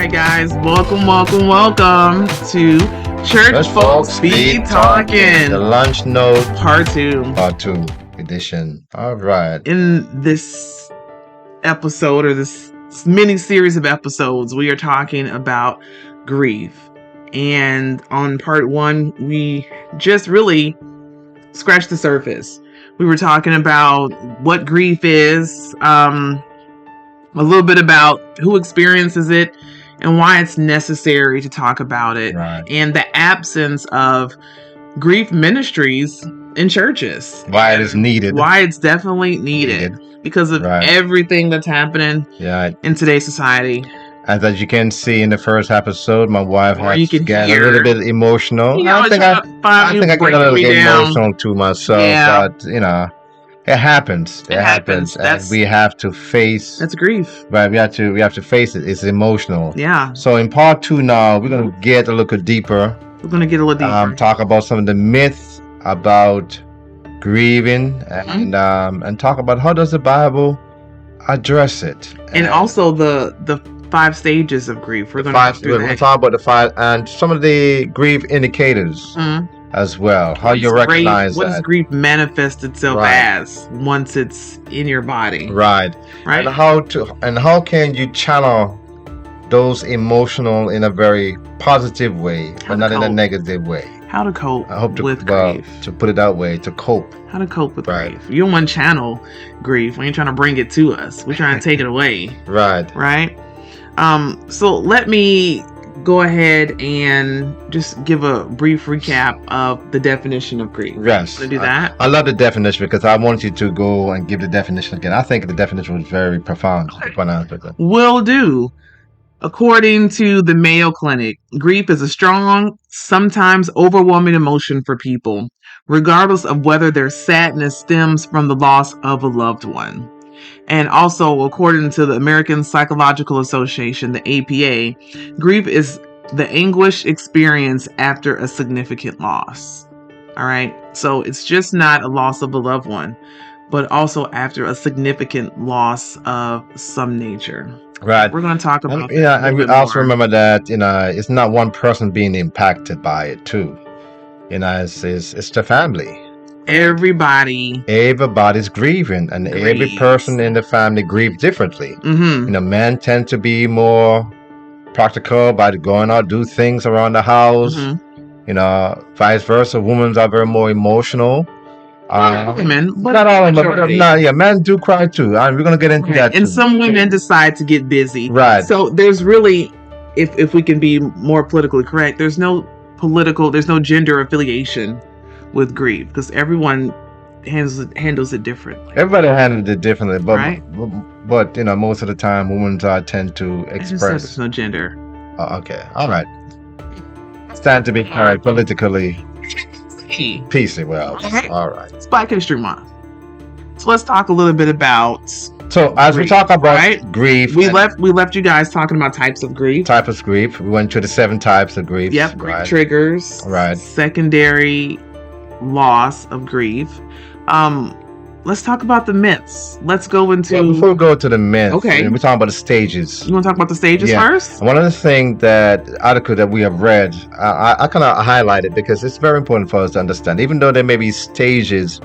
right, guys. Welcome to Church Folks Be Talking. The Lunch Note Part 2 edition. All right. In this episode, or this mini series of episodes, we are talking about grief. And on part 1, we just really scratched the surface. We were talking about what grief is, a little bit about who experiences it and why it's necessary to talk about it, Right. and the absence of grief ministries in churches. Why it is needed. Why it's definitely needed because of everything that's happening in today's society. And as you can see in the first episode, my wife had to get a hear. little bit emotional. You know, I think I get a little bit emotional to myself, but it happens. It happens. And we have to face. That's grief. Right. We have to face it. It's emotional. Yeah. So in part 2 now, we're gonna get a little deeper. We're gonna get a little deeper. Talk about some of the myths about grieving, and talk about how does the Bible address it, and also the 5 stages of grief. We're gonna talk about the 5 and some of the grief indicators. As well, how you recognize what does grief manifest itself as once it's in your body, right? And how can you channel those emotional in a very positive way, but not in a negative way? How to cope with grief. To put it that way, to cope. How to cope with grief. You don't want to channel grief. We ain't trying to bring it to us. We're trying to take it away. Right. So let me go ahead and just give a brief recap of the definition of grief. Yes. Want to do that? I love the definition because I want you to go and give the definition again. I think the definition was very profound. Will do. According to the Mayo Clinic, grief is a strong, sometimes overwhelming emotion for people, regardless of whether their sadness stems from the loss of a loved one. And also, according to the American Psychological Association, the APA, grief is the anguish experienced after a significant loss. All right. So it's just not a loss of a loved one, but also after a significant loss of some nature. Right. We're going to talk about that. And we also remember that, it's not one person being impacted by it too. It's the family. Everybody's grieving, and every person in the family grieves differently. Men tend to be more practical by going out, do things around the house. Vice versa, women are very more emotional. Women, but not all of them, but men do cry too. We're gonna get into that. And some women decide to get busy. Right. So there's really, if we can be more politically correct, there's no gender affiliation with grief, because everyone handles it differently. Everybody handles it differently, but most of the time, women tend to express. There's no gender. Okay, all right. It's time to be politically PC. Well, all right. It's Black History Month, so let's talk a little bit about. So as we talk about grief, we left you guys talking about types of grief. We went to the 7 types of grief. Yep. Grief triggers. Right. Secondary loss of grief. Let's talk about the myths. Let's go into. Before we go to the myths, okay, we're talking about the stages. You want to talk about the stages first? One of the things that article that we have read, I kind of highlighted because it's very important for us to understand. Even though there may be stages,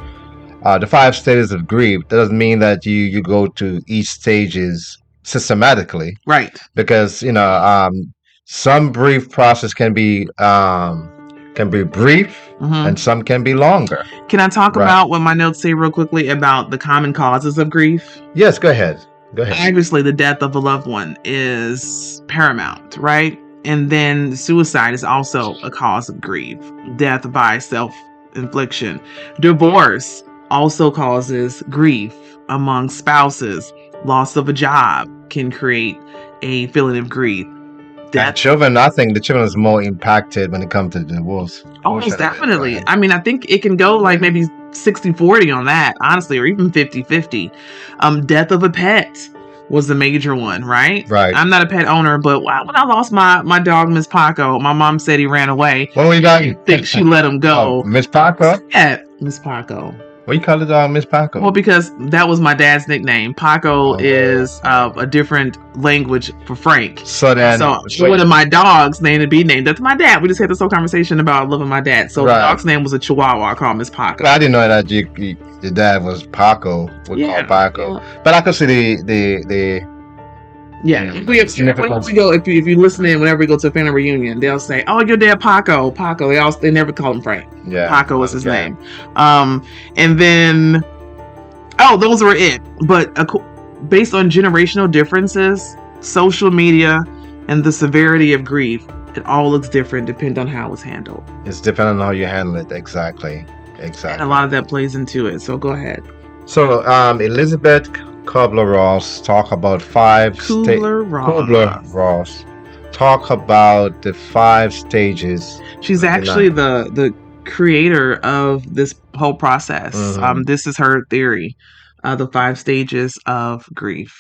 the 5 stages of grief, that doesn't mean that you go to each stages systematically, right? Because some grief process can be brief, and some can be longer. Can I talk about what my notes say real quickly about the common causes of grief? Yes, go ahead. Obviously, the death of a loved one is paramount, right? And then suicide is also a cause of grief. Death by self-infliction. Divorce also causes grief among spouses. Loss of a job can create a feeling of grief. Children, I think the children is more impacted when it comes to divorce. Oh, most definitely. Right? I mean, I think it can go like maybe 60-40 on that, honestly, or even 50-50. Death of a pet was the major one, right? Right. I'm not a pet owner, but when I lost my dog, Miss Paco, my mom said he ran away. What we got? I think she let him go. Miss Paco? Yeah, Miss Paco. What you call it, Miss Paco? Well, because that was my dad's nickname. Paco Oh. is a different language for Frank. So then, So one of my dogs' name to be named after my dad. We just had this whole conversation about loving my dad. So the Right. dog's name was a Chihuahua. I call him Miss Paco. I didn't know that your dad was Paco. We call Paco, but I could see the yeah. If we go, if you listen in, whenever we go to a family reunion, they'll say, "Oh, your dad Paco, Paco." They never call him Frank. Yeah, Paco was his name. And then, those were it. But based on generational differences, social media, and the severity of grief, it all looks different depending on how it was handled. It's depending on how you handle it. Exactly. And a lot of that plays into it. So go ahead. So, Elizabeth Kubler-Ross talk about Kubler-Ross talk about the 5 stages. She's actually the creator of this whole process. Mhm. This is her theory, the 5 stages of grief.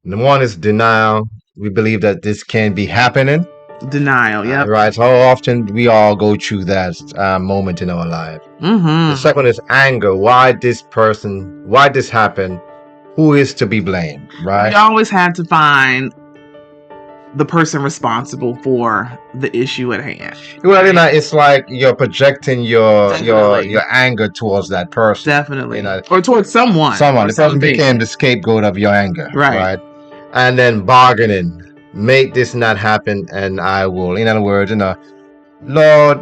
The one is denial. We believe that this can be happening. Denial, yeah. Right. So how often we all go through that moment in our life. Mm-hmm. The second is anger. Why this happened? Who is to be blamed? Right. You always have to find the person responsible for the issue at hand. Well, it's like you're projecting your anger towards that person. Definitely. Or towards someone. The person became the scapegoat of your anger. Right. And then bargaining. Make this not happen, and I will. In other words, Lord,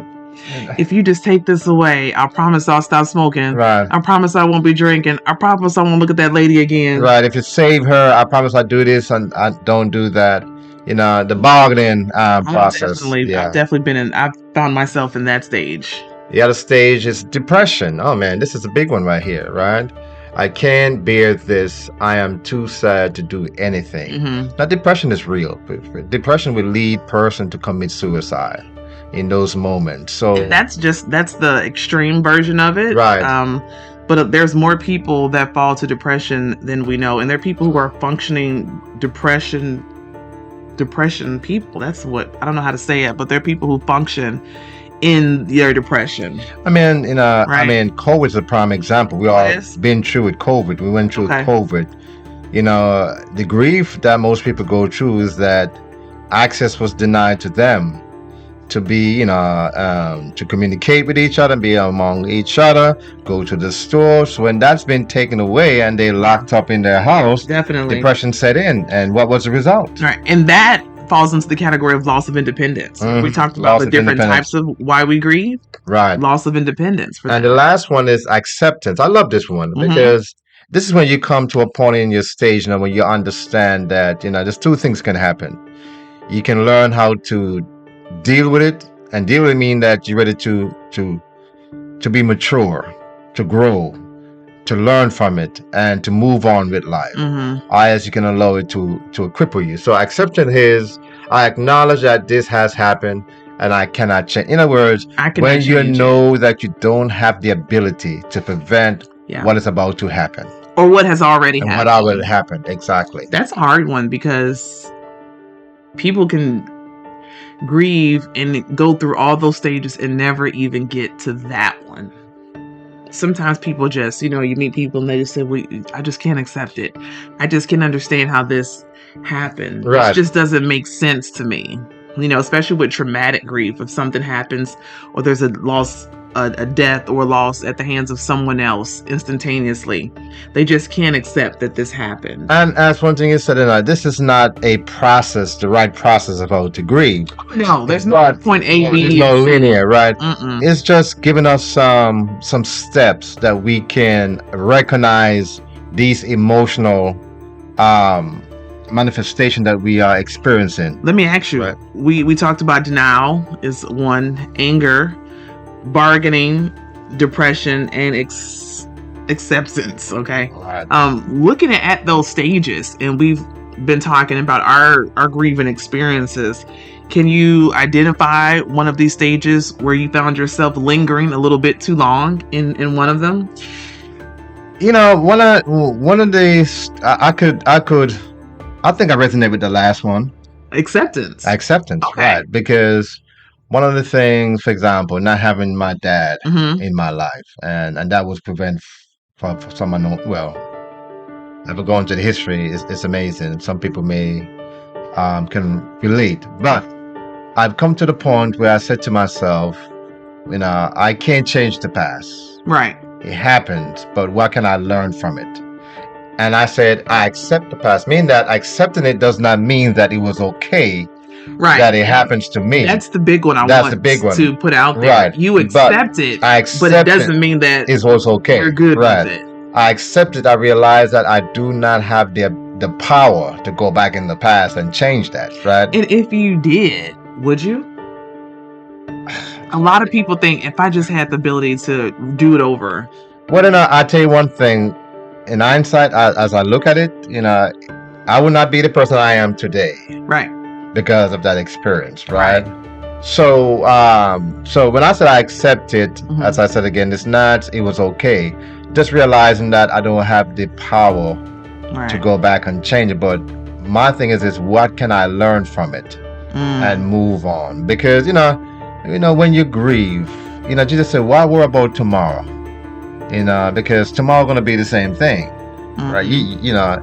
if you just take this away, I promise I'll stop smoking. Right. I promise I won't be drinking. I promise I won't look at that lady again. Right. If you save her, I promise I'll do this and I don't do that. The bargaining process. I've definitely I've found myself in that stage. The other stage is depression. Oh man, this is a big one right here, right? I can't bear this. I am too sad to do anything. Mm-hmm. Now, depression is real. Depression will lead person to commit suicide in those moments. So and that's the extreme version of it. Right. But there's more people that fall to depression than we know, and there are people who are functioning depression people. That's what I don't know how to say it, but there are people who function in their depression. I mean, COVID is a prime example. We all been through with COVID. We went through COVID. The grief that most people go through is that access was denied to them to be, to communicate with each other and be among each other, go to the store. So when that's been taken away and they locked up in their house, definitely depression set in. And what was the result? Right. And that falls into the category of loss of independence. We talked about the different types of why we grieve. Right. Loss of independence. And the last one is acceptance. I love this one because this is when you come to a point in your stage now when you understand that, there's 2 things can happen. You can learn how to deal with it, and deal with it mean that you're ready to be mature, to grow, to learn from it, and to move on with life. As you can allow it to cripple you. So acceptance is, I acknowledge that this has happened and I cannot change. In other words, when you know that you don't have the ability to prevent what is about to happen. Or what has already happened. What already happened, exactly. That's a hard one because people can grieve and go through all those stages and never even get to that one. Sometimes people just, you meet people and they just say, I just can't accept it. I just can't understand how this happened. Right. It just doesn't make sense to me. Especially with traumatic grief, if something happens or there's a loss, a death or loss at the hands of someone else instantaneously, they just can't accept that this happened. And as one thing is said, this is not the right process of how to grieve. No, there's no point A, B. There's no linear, right? It's just giving us some steps that we can recognize these emotional manifestation that we are experiencing. Let me ask you, we talked about denial is one, anger, bargaining, depression, and acceptance. Okay. Right. Looking at those stages, and we've been talking about our grieving experiences. Can you identify one of these stages where you found yourself lingering a little bit too long in one of them? One of these, I think I resonate with the last one. Acceptance. Okay. Right? Because one of the things, for example, not having my dad in my life, and that was for someone. Well, if we go into the history, it's amazing. Some people may can relate, but I've come to the point where I said to myself, I can't change the past. Right. It happened, but what can I learn from it? And I said, I accept the past. Meaning that accepting it does not mean that it was okay Right. that it happens to me. That's the big one That's the big one. to put out there. Right. You accept it, but it doesn't mean that it was okay. You're good right. with it. I accept it. I realize that I do not have the power to go back in the past and change that. Right. And if you did, would you? A lot of people think if I just had the ability to do it over. Well, I'll tell you one thing. In hindsight, as I look at it, I would not be the person I am today. Right. Because of that experience, right? So when I said I accept it, as I said again, it was okay. Just realizing that I don't have the power to go back and change it. But my thing is what can I learn from it and move on? Because, when you grieve, Jesus said, why worry about tomorrow? Because tomorrow going to be the same thing. Right,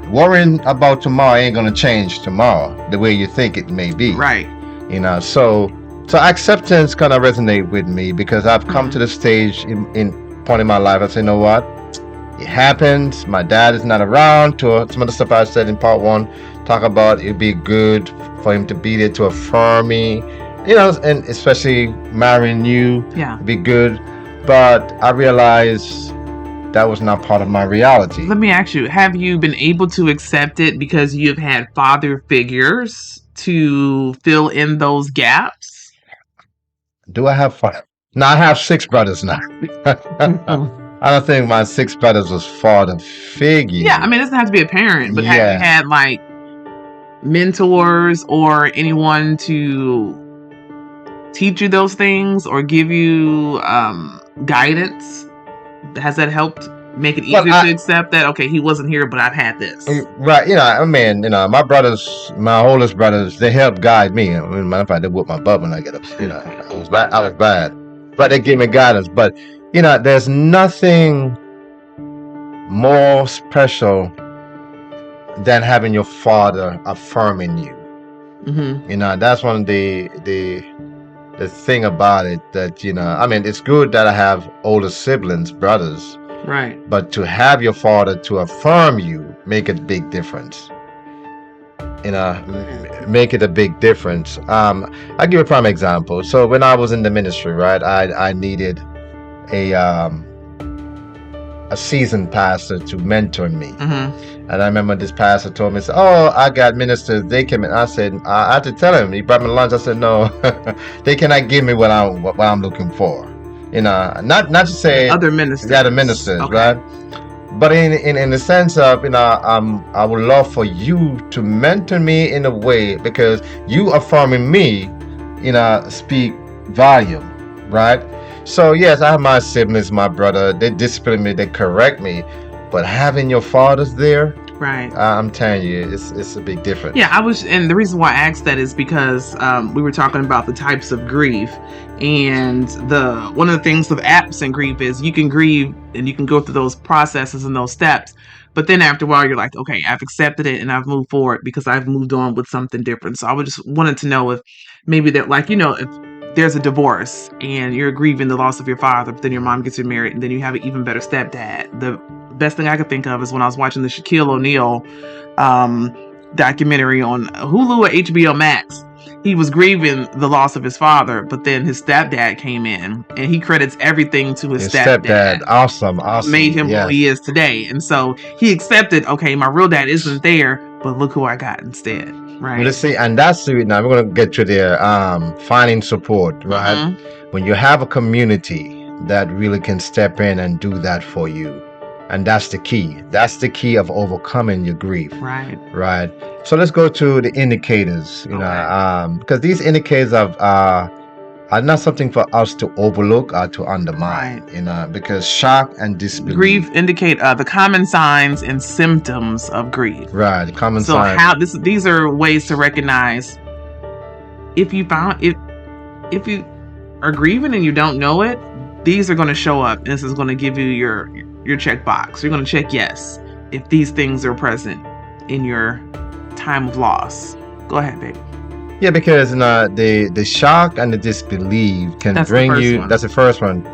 worrying about tomorrow ain't gonna change tomorrow the way you think it may be. Right. So acceptance kind of resonate with me because I've come to the stage in point in my life. I say, you know what? It happens. My dad is not around. To some of the stuff I said in part 1, talk about it'd be good for him to be there to affirm me. And especially marrying you. Yeah. It'd be good. But I realized that was not part of my reality. Let me ask you, have you been able to accept it because you've had father figures to fill in those gaps? Do I have 5? No, I have 6 brothers now. I don't think my 6 brothers was father figures. Yeah, I mean, it doesn't have to be a parent, but have you had like mentors or anyone to teach you those things or give you guidance? Has that helped make it easier to accept that, okay, he wasn't here, but I've had this? Right. My brothers, my oldest brothers, they helped guide me. Matter of fact, they whooped my butt when I get up. I was bad. But they gave me guidance. But, there's nothing more special than having your father affirming you. That's one of the thing about it that, it's good that I have older siblings, brothers. Right. But to have your father to affirm you, make a big difference. Make it a big difference. I'll give a prime example. So when I was in the ministry, right, I needed a seasoned pastor to mentor me. And I remember this pastor told me, "Oh, I got ministers. They came in." I said, I had to tell him. He brought me lunch. I said, "No, they cannot give me what I'm looking for." Not to say other ministers. Yeah, the ministers, okay. Right? But in the sense of, I would love for you to mentor me in a way because you affirming me, speak volume, right? So yes, I have my siblings, my brother. They discipline me, they correct me. But having your fathers there, right? I'm telling you, it's a big difference. Yeah, and the reason why I asked that is because we were talking about the types of grief, and one of the things of absent grief is you can grieve and you can go through those processes and those steps, but then after a while you're like, okay, I've accepted it and I've moved forward because I've moved on with something different. So I just wanted to know if maybe that, like, if there's a divorce and you're grieving the loss of your father, but then your mom gets remarried and then you have an even better stepdad. The best thing I could think of is when I was watching the Shaquille O'Neal documentary on Hulu or HBO Max. He was grieving the loss of his father, but then his stepdad came in and he credits everything to his stepdad. Awesome. Made him who he is today. And so he accepted, okay, my real dad isn't there, but look who I got instead. Right. Let's see, and that's it. Now we're gonna get to there. Finding support, right? When you have a community that really can step in and do that for you. And that's the key. That's the key of overcoming your grief. Right. So let's go to the indicators, because these indicators are not something for us to overlook or to undermine, because shock and disbelief. Grief indicate the common signs and symptoms of grief. Right. The common signs. So these are ways to recognize if you are grieving and you don't know it, these are going to show up. This is going to give you your your checkbox. You're going to check yes if these things are present in your time of loss. Go ahead, babe. Yeah, because the shock and the disbelief can That's the bring first you. one. That's the first one.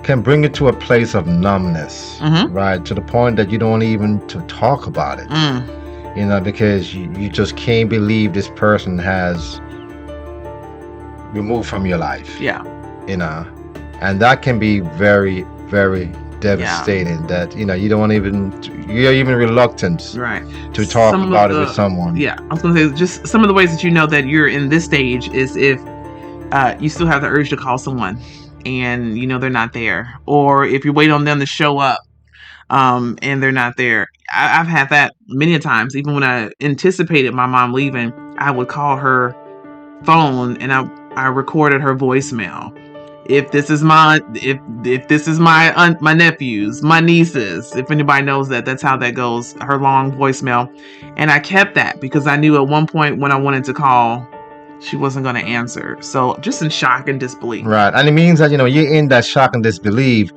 Can bring you to a place of numbness, Mhm. right? To the point that you don't even to talk about it. Because you just can't believe this person has removed from your life. Yeah. And that can be very, very devastating. That you don't want you're even reluctant Right. to talk about it with someone. Yeah, I was gonna say just some of the ways that you know that you're in this stage is if you still have the urge to call someone and they're not there, or if you wait on them to show up and they're not there. I've had that many a times. Even when I anticipated my mom leaving, I would call her phone and I recorded her voicemail. If this is my my nephews, my nieces, if anybody knows that's how that goes, her long voicemail. And I kept that because I knew at one point when I wanted to call, she wasn't going to answer. So just in shock and disbelief. Right. And it means that, you're in that shock and disbelief,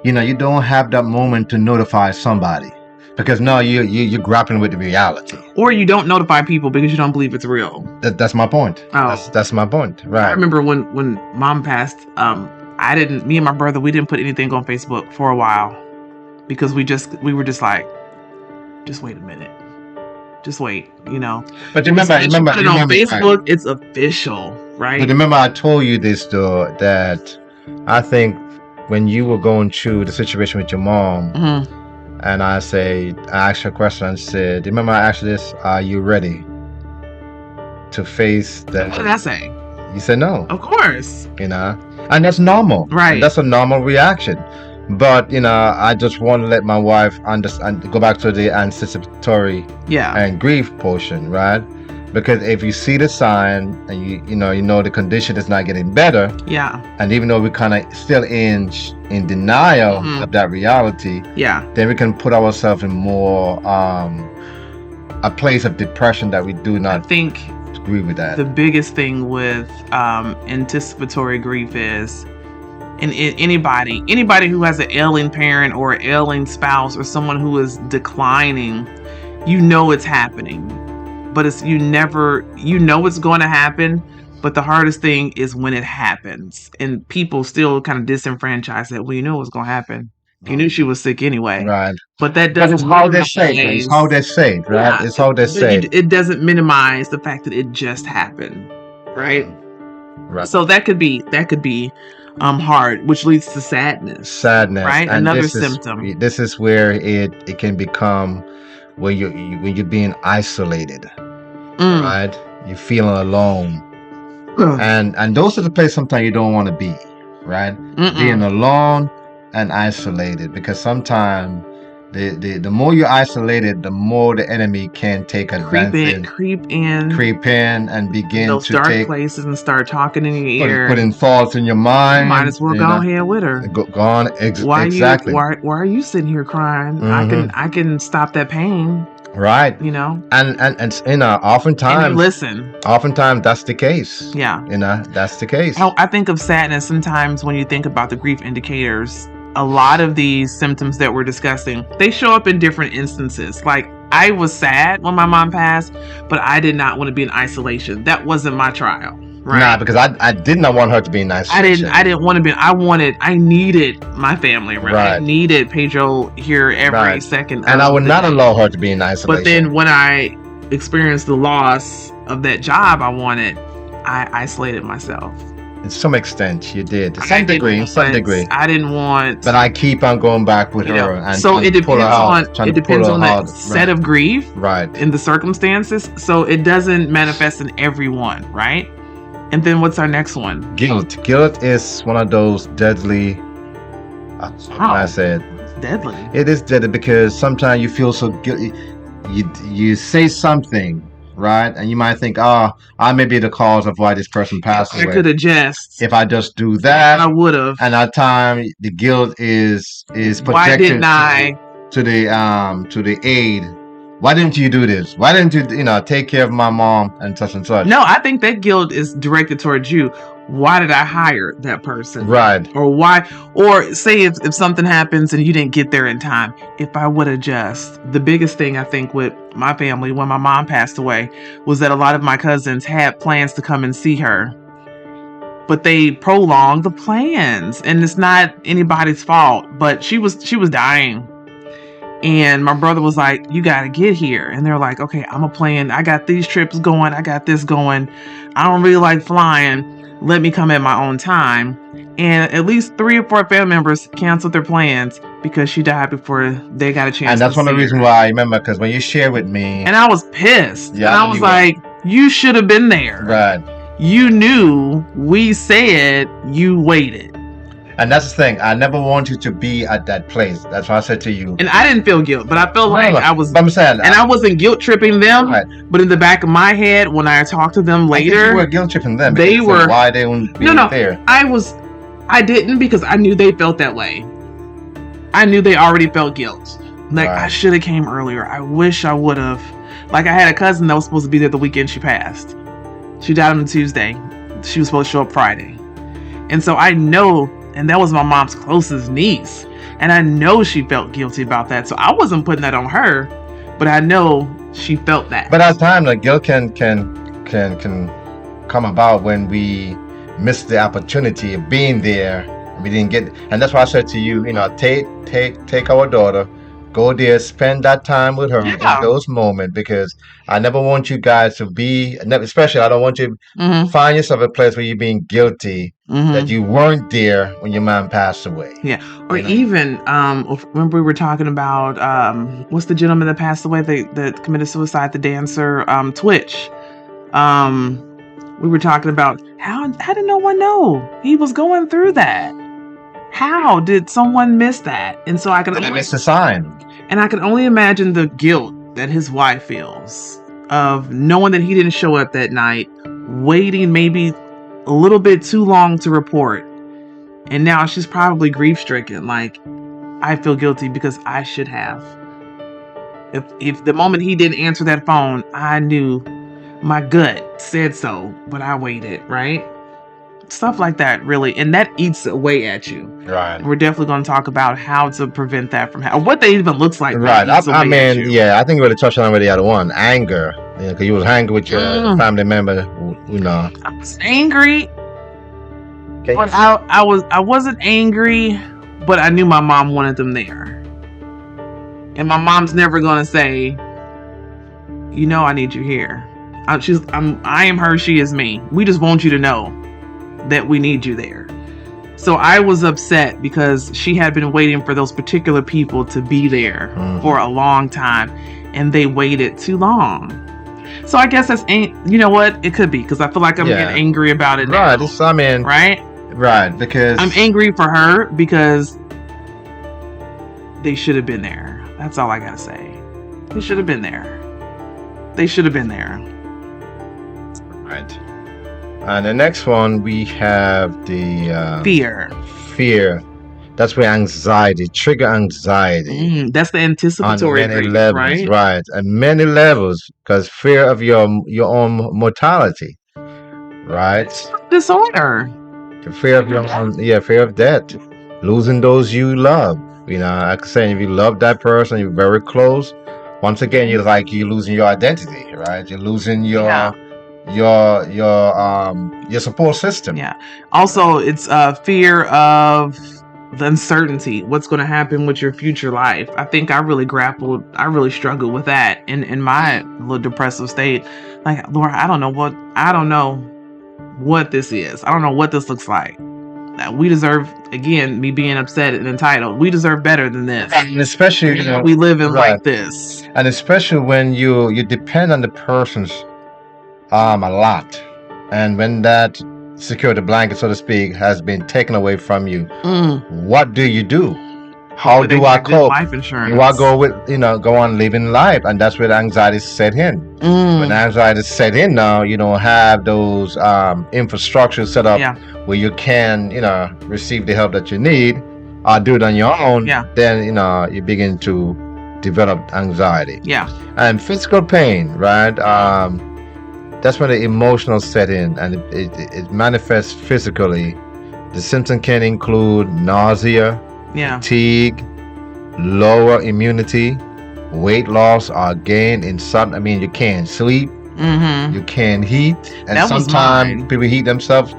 you don't have that moment to notify somebody. Because no, you're grappling with the reality. Or you don't notify people because you don't believe it's real. That's my point. Oh. That's my point. Right. I remember when mom passed, me and my brother, we didn't put anything on Facebook for a while because we were just like, just wait a minute. Just wait, But remember, put it on Facebook, right? It's official, right? But remember, I told you this though, that I think when you were going through the situation with your mom, and I asked her a question and said, remember I asked you this, are you ready to face that? What did I say? You said no. Of course. And that's normal. Right. And that's a normal reaction. But, I just want to let my wife understand, go back to the anticipatory and grief portion, right? Because if you see the sign and you know the condition is not getting better, and even though we're kind of still in denial of that reality, then we can put ourselves in more a place of depression that we do not. I think agree with that. The biggest thing with anticipatory grief is, and anybody who has an ailing parent or an ailing spouse or someone who is declining, it's happening. But it's it's going to happen, but the hardest thing is when it happens. And people still kind of disenfranchise that, well, what's going to happen. You knew she was sick anyway. Right. But that doesn't. It's how they say it. It's how they say it, right? Yeah, it's how they say it. It doesn't minimize the fact that it just happened, right? Right. So that could be hard, which leads to sadness. Right. And another symptom. This is where it can become when you're being isolated, right? You're feeling alone, and those are the places sometimes you don't want to be, right? Being alone and isolated, because sometimes the more you're isolated, the more the enemy can take advantage, creep in and begin those to dark take places and start talking in your ear, putting thoughts in your mind. You might as well go ahead with her. Go on. Exactly. Why are you sitting here crying? I can stop that pain. Right. And oftentimes and listen. Oftentimes that's the case. Yeah. That's the case. I think of sadness sometimes when you think about the grief indicators. A lot of these symptoms that we're discussing, they show up in different instances. Like, I was sad when my mom passed, but I did not want to be in isolation. That wasn't my trial. Right? Nah, because I did not want her to be in isolation. I didn't want to be. I needed my family around. Right. I needed Pedro here every second. And I would not allow her to be in isolation. But then when I experienced the loss of that job I wanted, I isolated myself. To some extent, you did. To some degree. I didn't want. But I keep on going back with her. And so it depends on the set of grief. Right. In the circumstances. So it doesn't manifest in everyone, right? And then what's our next one? Guilt. Guilt is one of those deadly. I said deadly. It is deadly because sometimes you feel so guilty. You say something, right? And you might think, I may be the cause of why this person passed away. I could have just. If I just do that, I would have. And at time, the guilt is projected why didn't I? To the aid, why didn't you do this? Why didn't you, take care of my mom and such and such? No, I think that guilt is directed towards you. Why did I hire that person? Right. Or say if something happens and you didn't get there in time, if I would have just, the biggest thing I think with my family when my mom passed away was that a lot of my cousins had plans to come and see her, but they prolonged the plans, and it's not anybody's fault, but she was dying. And my brother was like, you got to get here. And they're like, okay, I'm a plan. I got these trips going. I got this going. I don't really like flying. Let me come at my own time. And at least 3 or 4 family members canceled their plans because she died before they got a chance. And that's one of the reasons why I remember, because when you shared with me. And I was pissed. Yeah, and I was like, you should have been there. Right. You knew we said you waited. And that's the thing. I never want you to be at that place. That's why I said to you. And I didn't feel guilt, but I felt like I was. I'm saying, and I wasn't guilt tripping them. Right. But in the back of my head, when I talked to them later, you were guilt tripping them. They were. Why they wouldn't be there? I didn't, because I knew they felt that way. I knew they already felt guilt. Like, I should have came earlier. I wish I would have. Like, I had a cousin that was supposed to be there the weekend she passed. She died on a Tuesday. She was supposed to show up Friday. And so I know, and that was my mom's closest niece. And I know she felt guilty about that. So I wasn't putting that on her, but I know she felt that. But at times, like, guilt can come about when we miss the opportunity of being there. We didn't get, and that's why I said to you, take our daughter, go there, spend that time with her in those moments, because I never want you guys to be, especially I don't want you to find yourself a place where you're being guilty that you weren't there when your mom passed away. Yeah. Or even, remember we were talking about, what's the gentleman that passed away that committed suicide, the dancer, Twitch. We were talking about how did no one know he was going through that? How did someone miss that? And so I missed the sign. And I can only imagine the guilt that his wife feels of knowing that he didn't show up that night, waiting maybe a little bit too long to report. And now she's probably grief-stricken. Like, I feel guilty because I should have. If the moment he didn't answer that phone, I knew my gut said so, but I waited, right? Stuff like that, really. And that eats away at you. Right. We're definitely going to talk about how to prevent that from happening, or what that even looks like. Right. I mean, yeah, I think we already touched on already the other one. Anger. Because you was angry with your family member, I was angry. Okay. But I wasn't angry, but I knew my mom wanted them there. And my mom's never going to say, I need you here. I am her, she is me. We just want you to know that we need you there. So I was upset because she had been waiting for those particular people to be there for a long time, and they waited too long. So I guess that's, you know what? It could be, because I feel like I'm getting angry about it now. Right. Right, because I'm angry for her because they should have been there. That's all I gotta say. They should have been there. They should have been there. Right. And the next one, we have the fear. That's where anxiety, trigger anxiety. That's the anticipatory on many levels, right? And many levels, because fear of your own mortality, right? Disorder. The fear of your own, fear of death, losing those you love. Like I say, if you love that person, you're very close. Once again, you're losing your identity, right? You're losing your support system. Yeah. Also, it's fear of the uncertainty. What's going to happen with your future life? I think I really struggled with that in my little depressive state. Like, Lord, I don't know what this is. I don't know what this looks like. We deserve, again, me being upset and entitled, we deserve better than this. And especially, we live in like this. And especially when you depend on the person's a lot. And when that security blanket, so to speak, has been taken away from you, what do you do? How do I cope? Life insurance. Do I go on living life? And that's where the anxiety set in. When anxiety set in now, you don't have those infrastructure set up where you can, receive the help that you need, or do it on your own. Then, you begin to developed anxiety. Yeah. And physical pain, right? That's when the emotional set in, and it manifests physically. The symptoms can include nausea, fatigue, lower immunity, weight loss or gain in some. I mean, you can't sleep, you can't heat, and sometimes people heat themselves.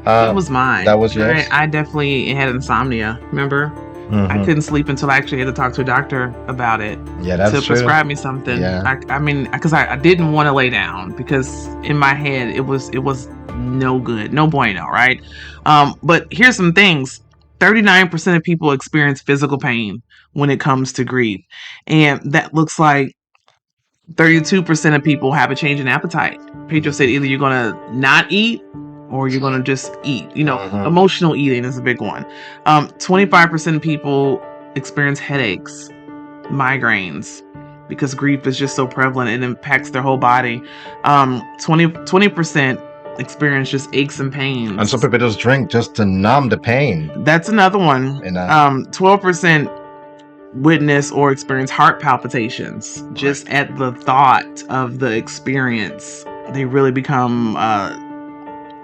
That was mine. That was yours. I definitely had insomnia. Remember, I couldn't sleep until I actually had to talk to a doctor about it. Yeah, that's to true. prescribe me something. Yeah. I mean, because I didn't want to lay down because in my head it was no good, no bueno, right? But here's some things. 39% of people experience physical pain when it comes to grief, and that looks like 32% of people have a change in appetite. Pedro said either you're gonna not eat or you're gonna just eat. Emotional eating is a big one. 25% of people experience headaches, migraines, because grief is just so prevalent. It impacts their whole body. 20% experience just aches and pains. And some people just drink just to numb the pain. That's another one. 12% witness or experience heart palpitations just at the thought of the experience. They really become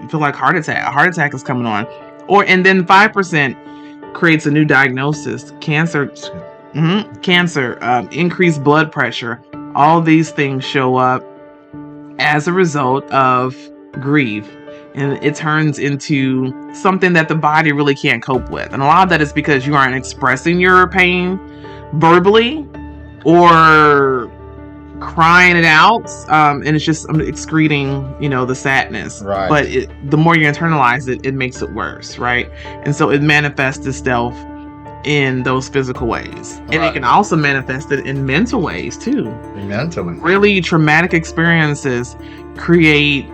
feel like heart attack is coming on. And then 5% creates a new diagnosis, cancer, increased blood pressure. All these things show up as a result of grief, and it turns into something that the body really can't cope with. And a lot of that is because you aren't expressing your pain verbally or crying it out, and it's just excreting, the sadness. Right. But the more you internalize it, it makes it worse, right? And so it manifests itself in those physical ways, and it can also manifest it in mental ways too. Mentally, really traumatic experiences create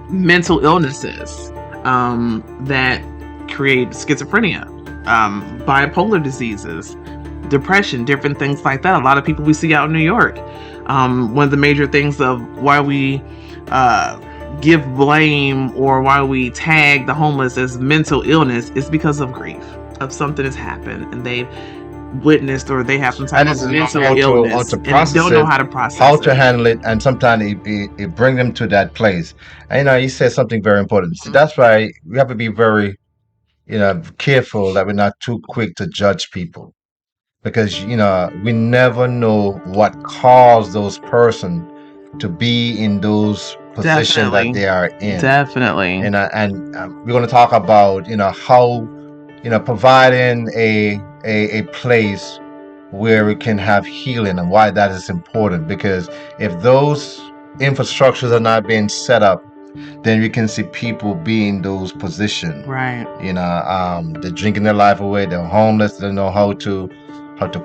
mental illnesses that create schizophrenia, bipolar diseases, depression, different things like that. A lot of people we see out in New York, one of the major things of why we give blame or why we tag the homeless as mental illness is because of grief, of something has happened and they've witnessed or they have some type of mental illness and don't know how to process how to handle it, and sometimes it brings them to that place. And you said something very important. So that's why we have to be very careful that we're not too quick to judge people, because we never know what caused those person to be in those positions that they are in. Definitely. And we're going to talk about how providing a place where we can have healing and why that is important. Because if those infrastructures are not being set up, then we can see people be in those positions. Right. They're drinking their life away. They're homeless. They don't know how to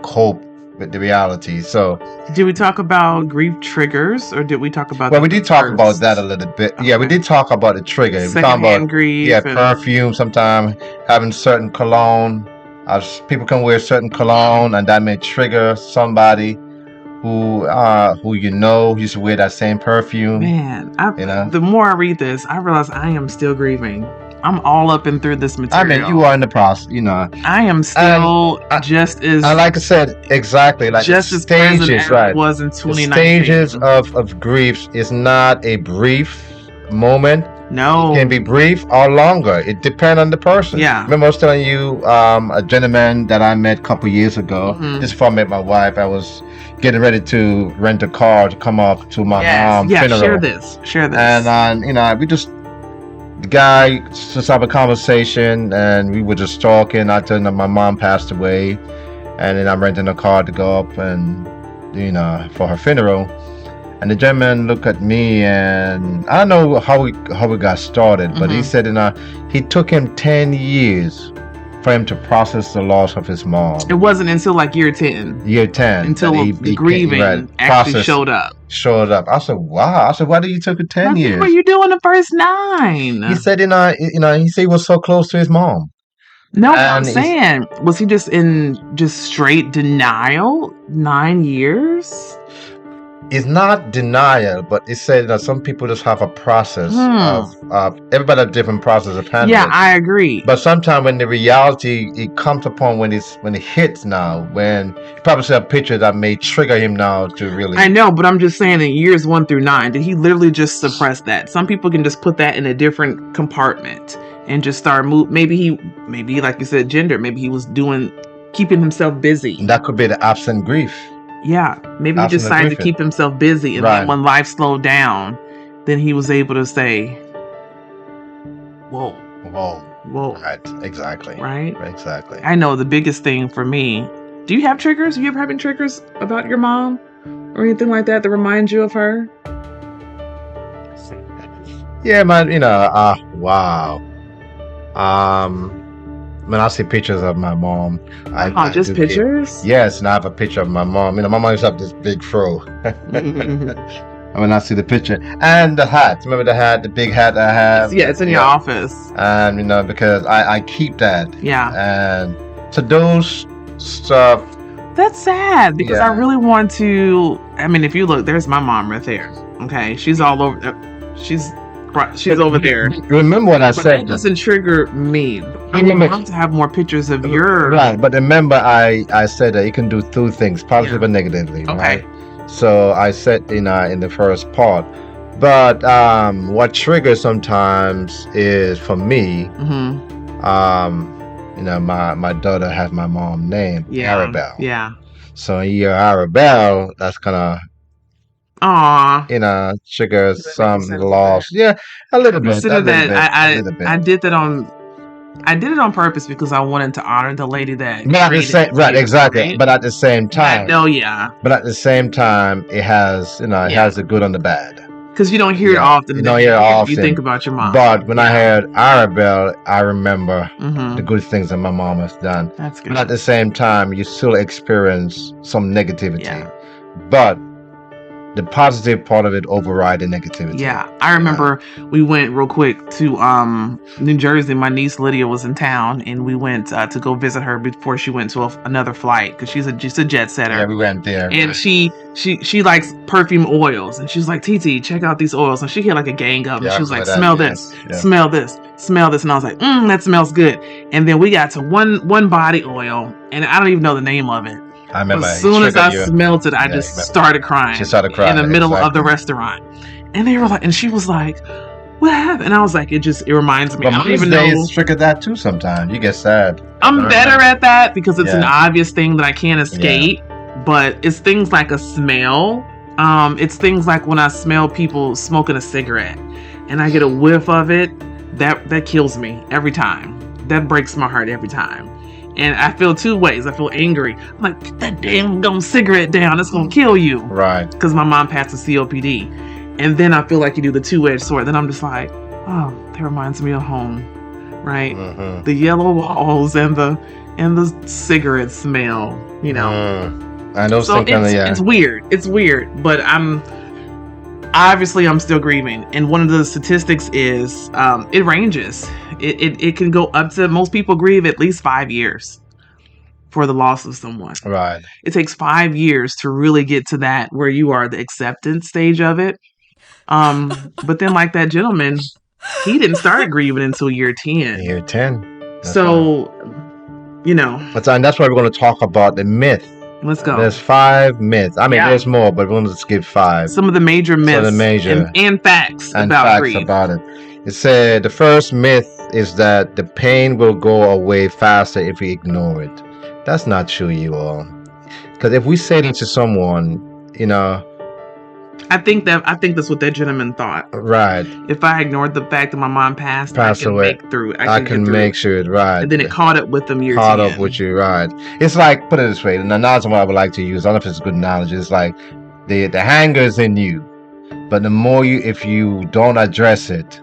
cope with the reality. So, did we talk about grief triggers, or did we talk about? Well, we did talk about that a little bit. Okay. Yeah, we did talk about the trigger. We talked about grief. Yeah, perfume. Sometimes having certain cologne. People can wear certain cologne, and that may trigger somebody who used to wear that same perfume. Man, the more I read this, I realize I am still grieving. I'm all up and through this material. I mean, you are in the process, I am still just as... like I said, exactly. Like just as stages, present as it was in 2019. The stages of grief is not a brief moment. No. It can be brief or longer. It depends on the person. Yeah. Remember I was telling you a gentleman that I met a couple years ago. Just before I met my wife, I was getting ready to rent a car to come up to my mom's funeral. Share this. And we just... The guy just have a conversation, and we were just talking. I told him that my mom passed away, and then I'm renting a car to go up and for her funeral. And the gentleman looked at me, and I don't know how we got started, but he said he took him 10 years for him to process the loss of his mom. It wasn't until like year 10. Year 10. Until the grieving actually showed up. I said, wow. I said, why did you take it 10 years? What were you doing the first 9? He said, he said he was so close to his mom. No, I'm saying, was he just in straight denial 9 years? it's not denial, but it said that some people just have a process Hmm. of everybody have different process of handling Yeah, it. I agree. But sometimes when the reality it comes upon when it hits now, when you probably see a picture that may trigger him now to really. I know, but I'm just saying in years 1 through 9, did he literally just suppress that? Some people can just put that in a different compartment and just start maybe like you said, gender. Maybe he was keeping himself busy. That could be the absent grief. Yeah, maybe he decided to keep himself busy, and then when life slowed down, then he was able to say, "Whoa, whoa." Right, exactly. Right, exactly. I know the biggest thing for me. Do you have triggers? Have you ever having triggers about your mom or anything like that remind you of her? Yeah, man. Wow. When I see pictures of my mom, I just pictures? Yes, and I have a picture of my mom. My mom used to have this big fro. And when I see the picture and the hat, remember the hat, the big hat I have? Yeah, it's in your office. And because I keep that. Yeah. And so those stuff. That's sad because I really want to. I mean, if you look, there's my mom right there. Okay, she's all over. She's over there. Remember what I said? That doesn't trigger me. I want to have more pictures of your. Right, but remember I said that you can do two things, positive and negatively. Okay. Right? So I said in the first part, but what triggers sometimes is for me. My daughter has my mom's name, Arabelle. Yeah. So Arabelle, that's kind of triggers some loss. Yeah, a little bit. Consider that I did that on. I did it on purpose because I wanted to honor the lady that. Exactly. Right? But at the same time, But at the same time, it has it has the good and the bad. Because you don't hear it often. You don't hear it often. You think about your mom. But when I heard Arabelle, I remember the good things that my mom has done. That's good. But at the same time, you still experience some negativity. But the positive part of it override the negativity. Yeah, I remember we went real quick to New Jersey. My niece Lydia was in town, and we went to go visit her before she went to another flight because she's a jet setter. Yeah, we went there, and she likes perfume oils, and she's like, "TT, check out these oils." And she had like a gang of them. She was like, "Smell this, smell this, smell this," and I was like, "That smells good." And then we got to one body oil, and I don't even know the name of it. I remember as soon as I smelled it, I just started crying. She started crying in the middle of the restaurant, and they were like, and she was like, "What happened?" And I was like, "It reminds me." But I don't even know. Trigger that too. Sometimes you get sad. I'm better at that because it's an obvious thing that I can't escape. But it's things like a smell. It's things like when I smell people smoking a cigarette, and I get a whiff of it. That kills me every time. That breaks my heart every time. And I feel two ways. I feel angry. I'm like, get that damn cigarette down. It's going to kill you. Right. Because my mom passed a COPD. And then I feel like you do the two-edged sword. Then I'm just like, oh, that reminds me of home. Right? Mm-hmm. The yellow walls and the cigarette smell, I know. So it's weird. It's weird. But I'm still grieving. And one of the statistics is it ranges. It can go up to, most people grieve at least 5 years for the loss of someone. Right. It takes 5 years to really get to that where you are the acceptance stage of it. But then like that gentleman, he didn't start grieving until year 10. Year 10. That's so, And that's why we're going to talk about the myth. Let's go. There's 5 myths. I mean, there's more, but we're going to skip 5. Some of the major myths and facts about grief. About it. It said the first myth is that the pain will go away faster if we ignore it. That's not true, you all. Because if we say that to someone, I think that's what that gentleman thought. Right. If I ignored the fact that my mom passed away, make through it. I can make sure it right. And then it caught up with them years. Caught up with you, right? It's like, put it this way. The analogy I would like to use, I don't know if it's a good analogy. It's like the anger is in you, but the more if you don't address it,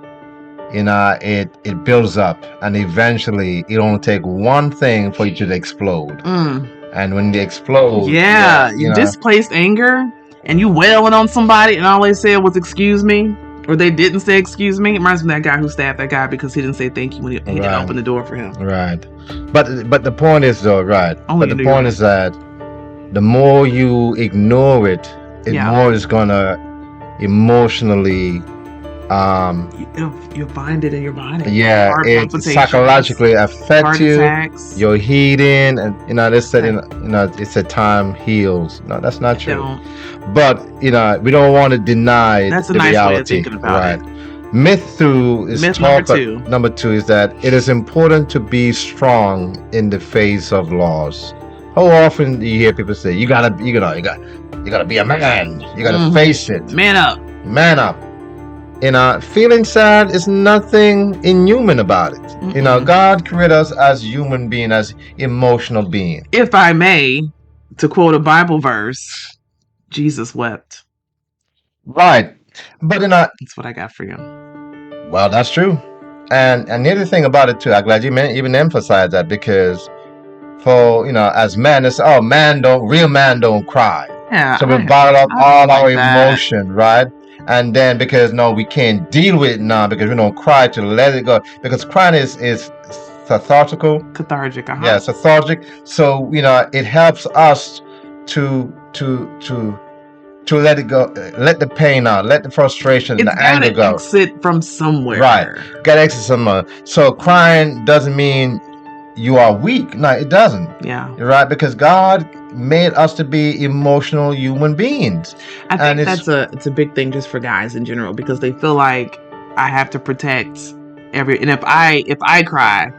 it builds up, and eventually it only take one thing for you to explode. And when they explode, you displaced anger. And you wailing on somebody and all they said was excuse me, or they didn't say excuse me. It reminds me of that guy who stabbed that guy because he didn't say thank you when he didn't open the door for him. Right. But the point is though, right. But the point is that the more you ignore it, it Yeah. more is gonna emotionally, You'll find it in your body. yeah, Heart it palpitations, psychologically affect heart you. attacks. Your heating, and they said, Okay. it's a time heals. No, that's not true. Don't. But we don't want to deny That's a the nice way of reality, thinking about right? it. Myth two is Myth number two. number two is that it is important to be strong in the face of loss. How often do you hear people say, you gotta be a man, you gotta face it, Man up. man up. Feeling sad is nothing inhuman about it. God created us as human beings, as emotional beings. If I may, to quote a Bible verse, Jesus wept. Right. But That's what I got for you. well, that's true. And the other thing about it too, I'm glad you even emphasized that, because for as men, it's real man don't cry. Yeah. So we bottle up all our that. emotion, right? And then because we can't deal with it now because we don't cry to let it go, because crying is cathartic. Yeah, cathartic. So it helps us to let it go, let the pain out, let the frustration, the anger go. Exit from somewhere. Right, gotta exit somewhere. So crying doesn't mean you are weak. No, it doesn't. Yeah. Right, because God made us to be emotional human beings. I think it's a big thing just for guys in general, because they feel like I have to protect and if I cry,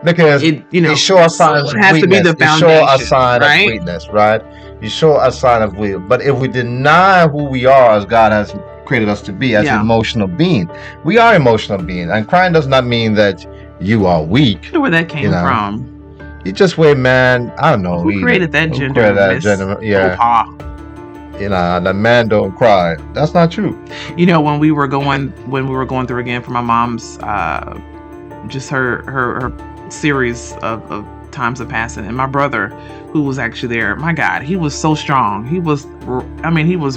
because it shows a sign of weakness. It has to be the foundation. You show a sign of weakness, right? You show a sign of weakness. But if we deny who we are as God has created us to be, as emotional beings, we are emotional beings, and crying does not mean that you are weak. I wonder where that came from. You just wait, man. I don't know. Who created that gender? Yeah. The man don't cry. That's not true. When we were going through again for my mom's, just her series of times of passing, and my brother, who was actually there, my God, he was so strong. He was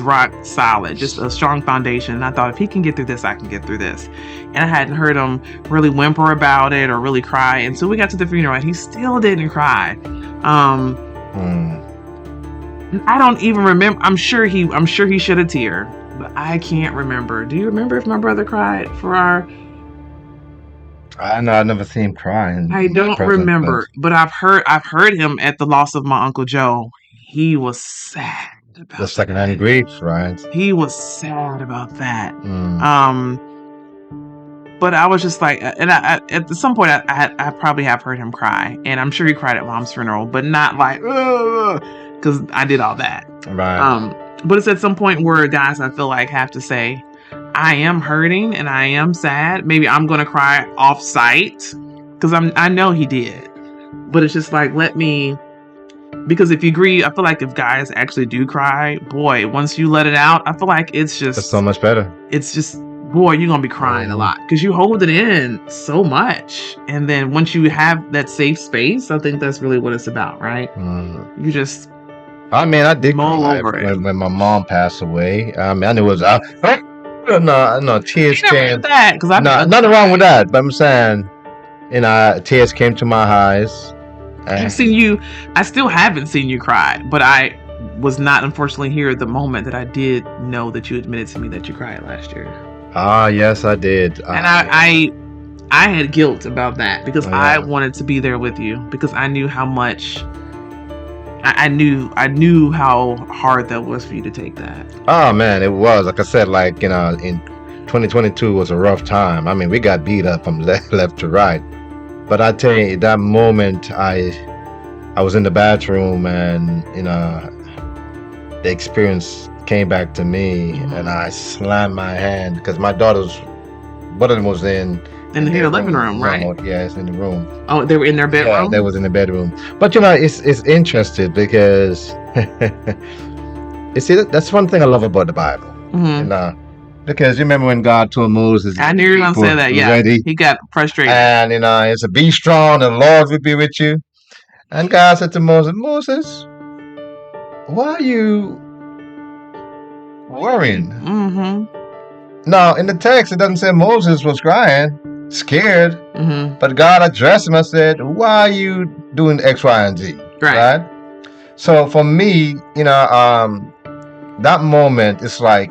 rock solid, just a strong foundation. And I thought, if he can get through this, I can get through this. And I hadn't heard him really whimper about it or really cry until we got to the funeral, and he still didn't cry. I don't even remember. I'm sure he shed a tear, but I can't remember. Do you remember if my brother cried for our? I know, I've never seen him crying. I don't remember, but I've heard him at the loss of my Uncle Joe. He was sad about the secondhand grief, right? He was sad about that. But I was just like, and I at some point I probably have heard him cry, and I'm sure he cried at Mom's funeral, but not like, because I did all that. Right. But it's at some point where guys, I feel like, have to say, I am hurting and I am sad. Maybe I'm gonna cry off site, because I know he did. But it's just like, let me, because if you grieve, I feel like if guys actually do cry, boy, once you let it out, I feel like it's so much better. It's just, boy, you're gonna be crying a lot because you hold it in so much. And then once you have that safe space, I think that's really what it's about, right? You just, I did cry over it. When my mom passed away. I knew it was no tears came. That, nothing wrong with that, but I'm saying, tears came to my eyes. I've seen you. I still haven't seen you cry, but I was not, unfortunately, here at the moment that I did know that you admitted to me that you cried last year. Yes, I did. And I had guilt about that, because I wanted to be there with you, because I knew how much. I knew how hard that was for you to take that. Oh man, it was. Like I said, in 2022 was a rough time. We got beat up from left to right. But I tell you, that moment, I was in the bathroom, and the experience came back to me, and I slammed my hand, because my daughters, one of them was in the living room, right? Yeah, it's in the room. Oh, they were in their bedroom? Yeah, they was in the bedroom. But it's interesting, because you see, that's one thing I love about the Bible. Because you remember when God told Moses, I knew you were going to say that, yeah. He got frustrated. And it's a be strong, the Lord will be with you. And God said to Moses, why are you worrying? Now, in the text, it doesn't say Moses was crying, scared, but God addressed him and said, why are you doing X, Y, and Z? Right? So for me, that moment, it's like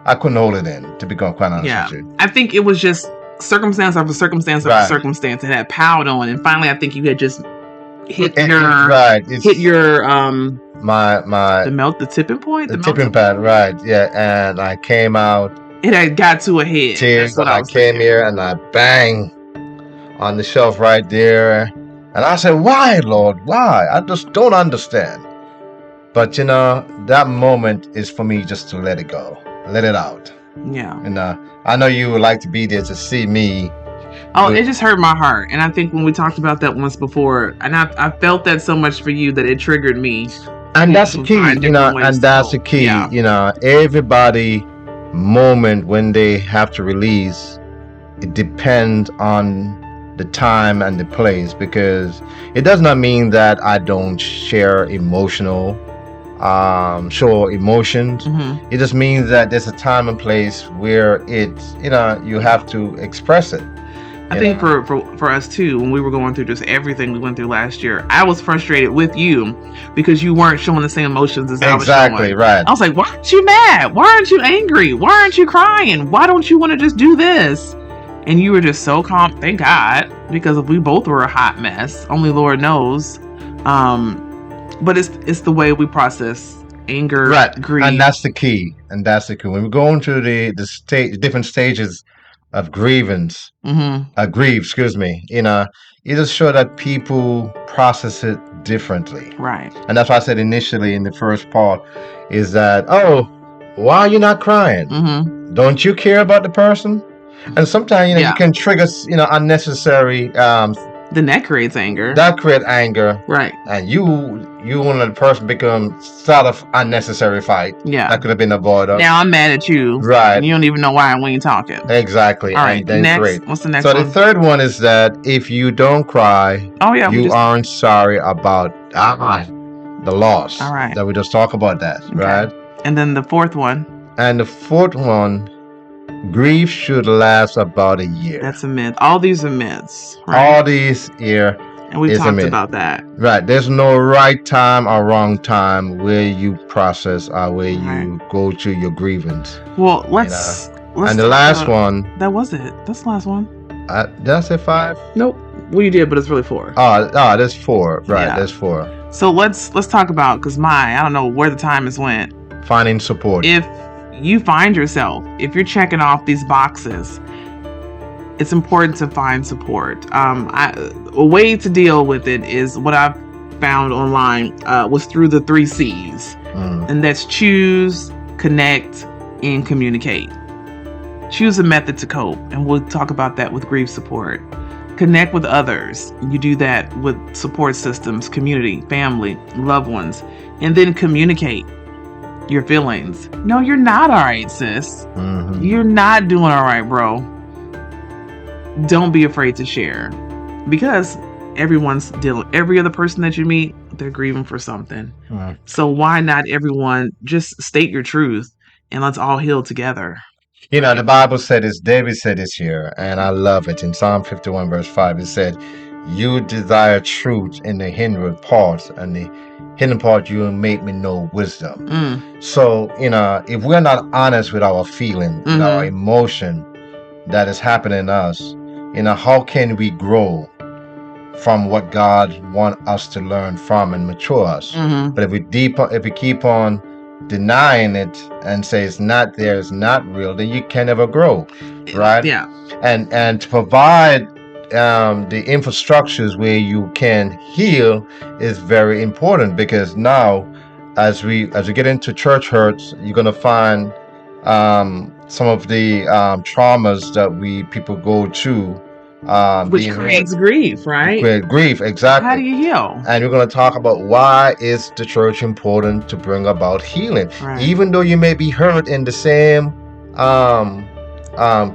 I couldn't hold it in, to be quite honest Yeah. with you. I think it was just circumstance after circumstance after Right. circumstance that had piled on, and finally, I think you had just hit It- your right. It's hit your the tipping point, tipping pad, right? Yeah, and I came out, It had got to a head. tears, That's what and I I was came thinking. here and I bang on the shelf right there, and I said, "Why, Lord? Why? I just don't understand." But that moment is for me just to let it go, let it out. Yeah. And I know you would like to be there to see me. Oh, it just hurt my heart. And I think when we talked about that once before, and I felt that so much for you that it triggered me. And that's the key, and that's the key. Yeah. Everybody moment when they have to release, it depends on the time and the place, because it does not mean that I don't share show emotions. It just means that there's a time and place where it's you have to express it. I think for us too, when we were going through just everything we went through last year, I was frustrated with you because you weren't showing the same emotions as I was showing. Exactly, right. I was like, why aren't you mad? Why aren't you angry? Why aren't you crying? Why don't you want to just do this? And you were just so calm. Thank God, because if we both were a hot mess, only Lord knows. But it's the way we process anger, right, grief, and that's the key. When we're going through the different stages of grievance, grief, excuse me, it just show that people process it differently. Right. And that's why I said initially in the first part is that, why are you not crying? Don't you care about the person? And sometimes you can trigger unnecessary then that creates anger. That creates anger. Right. And you and the person become sort of unnecessary fight. Yeah. That could have been avoided. Now I'm mad at you. Right. And you don't even know why we ain't talking. Exactly. All right. And next. What's the next one? So the third one is that if you don't cry, you aren't sorry about the loss. All right. That we just talk about that. Okay. Right. And then the fourth one. And the fourth one, grief should last about a year. That's a myth. All these are myths. Right? All these here. And we talked about that. Right. There's no right time or wrong time where you process or where you go through your grievance. Well, let's and the last one. That was it. That's the last one. Did I say 5? Nope. Well, you did, but it's really 4. There's 4. Right. Yeah. There's 4. So let's talk about, because I don't know where the time has went. Finding support. If you find yourself, if you're checking off these boxes, it's important to find support. A way to deal with it is what I've found online was through the 3 C's. And that's choose, connect, and communicate. Choose a method to cope, and we'll talk about that with grief support. Connect with others. You do that with support systems, community, family, loved ones. And then communicate your feelings. No, you're not all right, sis. You're not doing all right, bro. Don't be afraid to share, because everyone's dealing. Every other person that you meet, they're grieving for something. So why not everyone just state your truth and let's all heal together? The Bible said this, David said this here, and I love it. In Psalm 51 verse 5, it said, you desire truth in the hidden parts, and the hidden part you will make me know wisdom. So, if we're not honest with our feeling, with our emotion that is happening in us, how can we grow from what God wants us to learn from and mature us? But if we keep on denying it and say it's not there, it's not real, then you can never grow, right? Yeah. And to provide the infrastructures where you can heal is very important, because now as we get into church hurts, you're going to find some of the traumas that people go through, which creates grief, right? Grief, exactly. How do you heal? And we're going to talk about why is the church important to bring about healing, even though you may be hurt in the same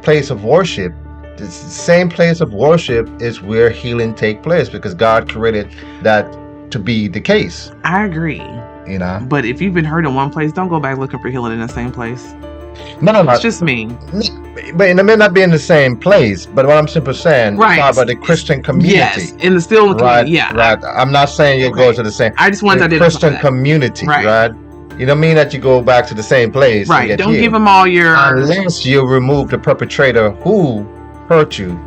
place of worship. The same place of worship is where healing take place, because God created that to be the case. I agree. But if you've been hurt in one place, don't go back looking for healing in the same place. No. It's just me. But it may not be in the same place. But what I'm simply saying, right, talk about the Christian community. Yes, in the community. Yeah. Right. I'm not saying you go to the same. I just want to Christian community, right? You don't mean that you go back to the same place and Right. get Don't give healed. them all your. Unless you remove the perpetrator who hurt you.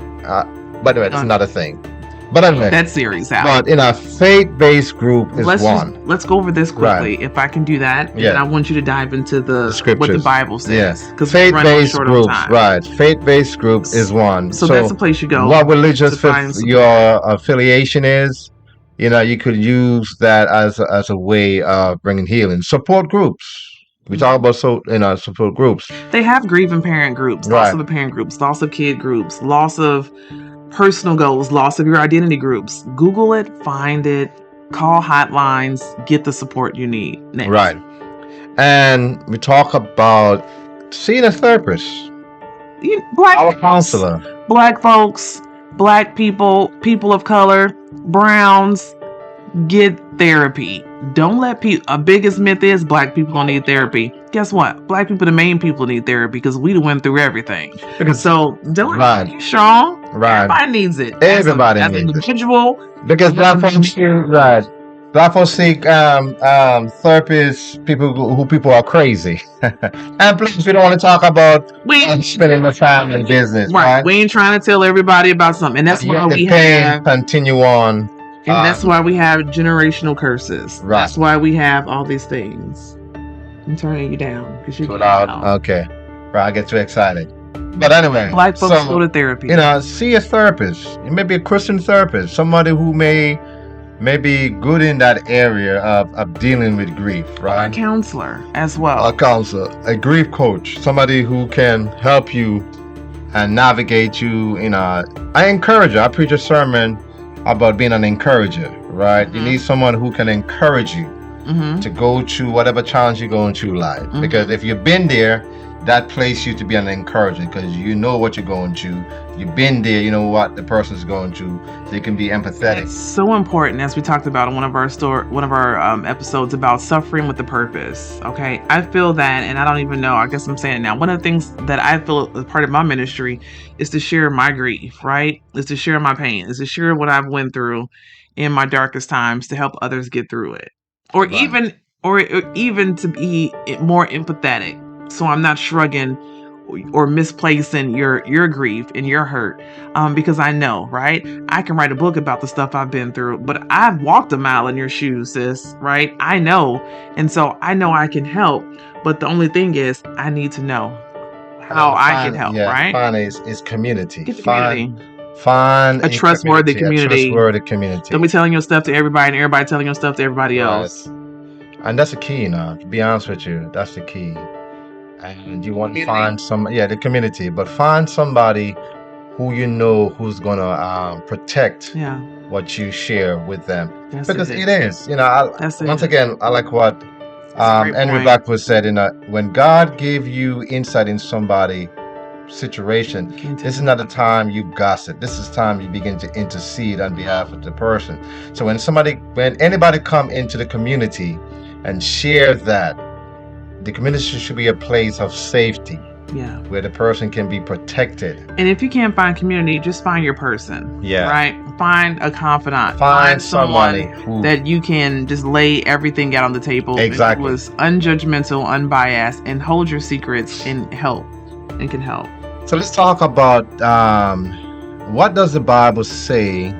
By the way, that's another thing. But anyway, That series out. but in a faith-based group is one. Let's go over this quickly, Right. if I can do that. And Yeah. I want you to dive into what the Scriptures. Bible says. Yeah. Because we're running Faith-based short on groups, time. right? Faith-based group is one. So that's the place you go. What religious to find support. your affiliation is, you could use that as a way of bringing healing. Support groups. We talk about support groups. They have grieving parent groups, loss Right. of a parent groups, loss of kid groups, loss of personal goals, loss of your identity groups. Google it, find it, call hotlines, get the support you need. Next. Right. And we talk about seeing a therapist, our counselor. Black folks, black people, people of color, browns, get therapy. Don't let people. A biggest myth is black people don't need therapy. Guess what? Black people, the main people, need therapy because we went through everything. So don't Right. strong. Right. Everybody needs it. Everybody as needs an it. individual. Because black folks, right? Black folks seek therapists, who people are crazy. And please, we don't want to talk about spending the time in business, right? We ain't trying to tell everybody about something, and that's why we have continue on. And that's why we have generational curses. Right. That's why we have all these things. I'm turning you down because you're Okay. Right, I get too excited. But anyway, black folks go to therapy. See a therapist. It may be a Christian therapist, somebody who may be good in that area of dealing with grief, right? A counselor as well. A counselor, a grief coach, somebody who can help you and navigate you. I encourage you. I preach a sermon about being an encourager, right? Mm-hmm. You need someone who can encourage you to go through whatever challenge you're going through life. Because if you've been there, that place you to be an encourager because you know what you're going through. You've been there, you know what the person's going through, so you can be empathetic. It's so important, as we talked about in one of our episodes about suffering with a purpose. Okay, I feel that, and I don't even know. I guess I'm saying it now. One of the things that I feel as part of my ministry is to share my grief. Right, is to share my pain, is to share what I've went through in my darkest times to help others get through it, or even to be more empathetic. So I'm not shrugging or misplacing your grief and your hurt, because I know, right? I can write a book about the stuff I've been through, but I've walked a mile in your shoes, sis, right? I know. And so I know I can help, but the only thing is I need to know how I can help, right? Find is community. Get the community. Find a trustworthy community. A trustworthy community. Don't be telling your stuff to everybody and everybody telling your stuff to everybody else. And that's the key, to be honest with you. That's the key. And you want to find the community, but find somebody who who's gonna protect what you share with them. Because it is, once again, I like what Henry Blackwood said, when God gave you insight in somebody's situation, this is not the time you gossip. This is time you begin to intercede on behalf of the person. So when anybody come into the community and share that, the community should be a place of safety, where the person can be protected. And if you can't find community, just find your person. Right? Find a confidant. Find someone that you can just lay everything out on the table. Exactly. It was unjudgmental, unbiased, and hold your secrets and can help. So let's talk about what does the Bible say?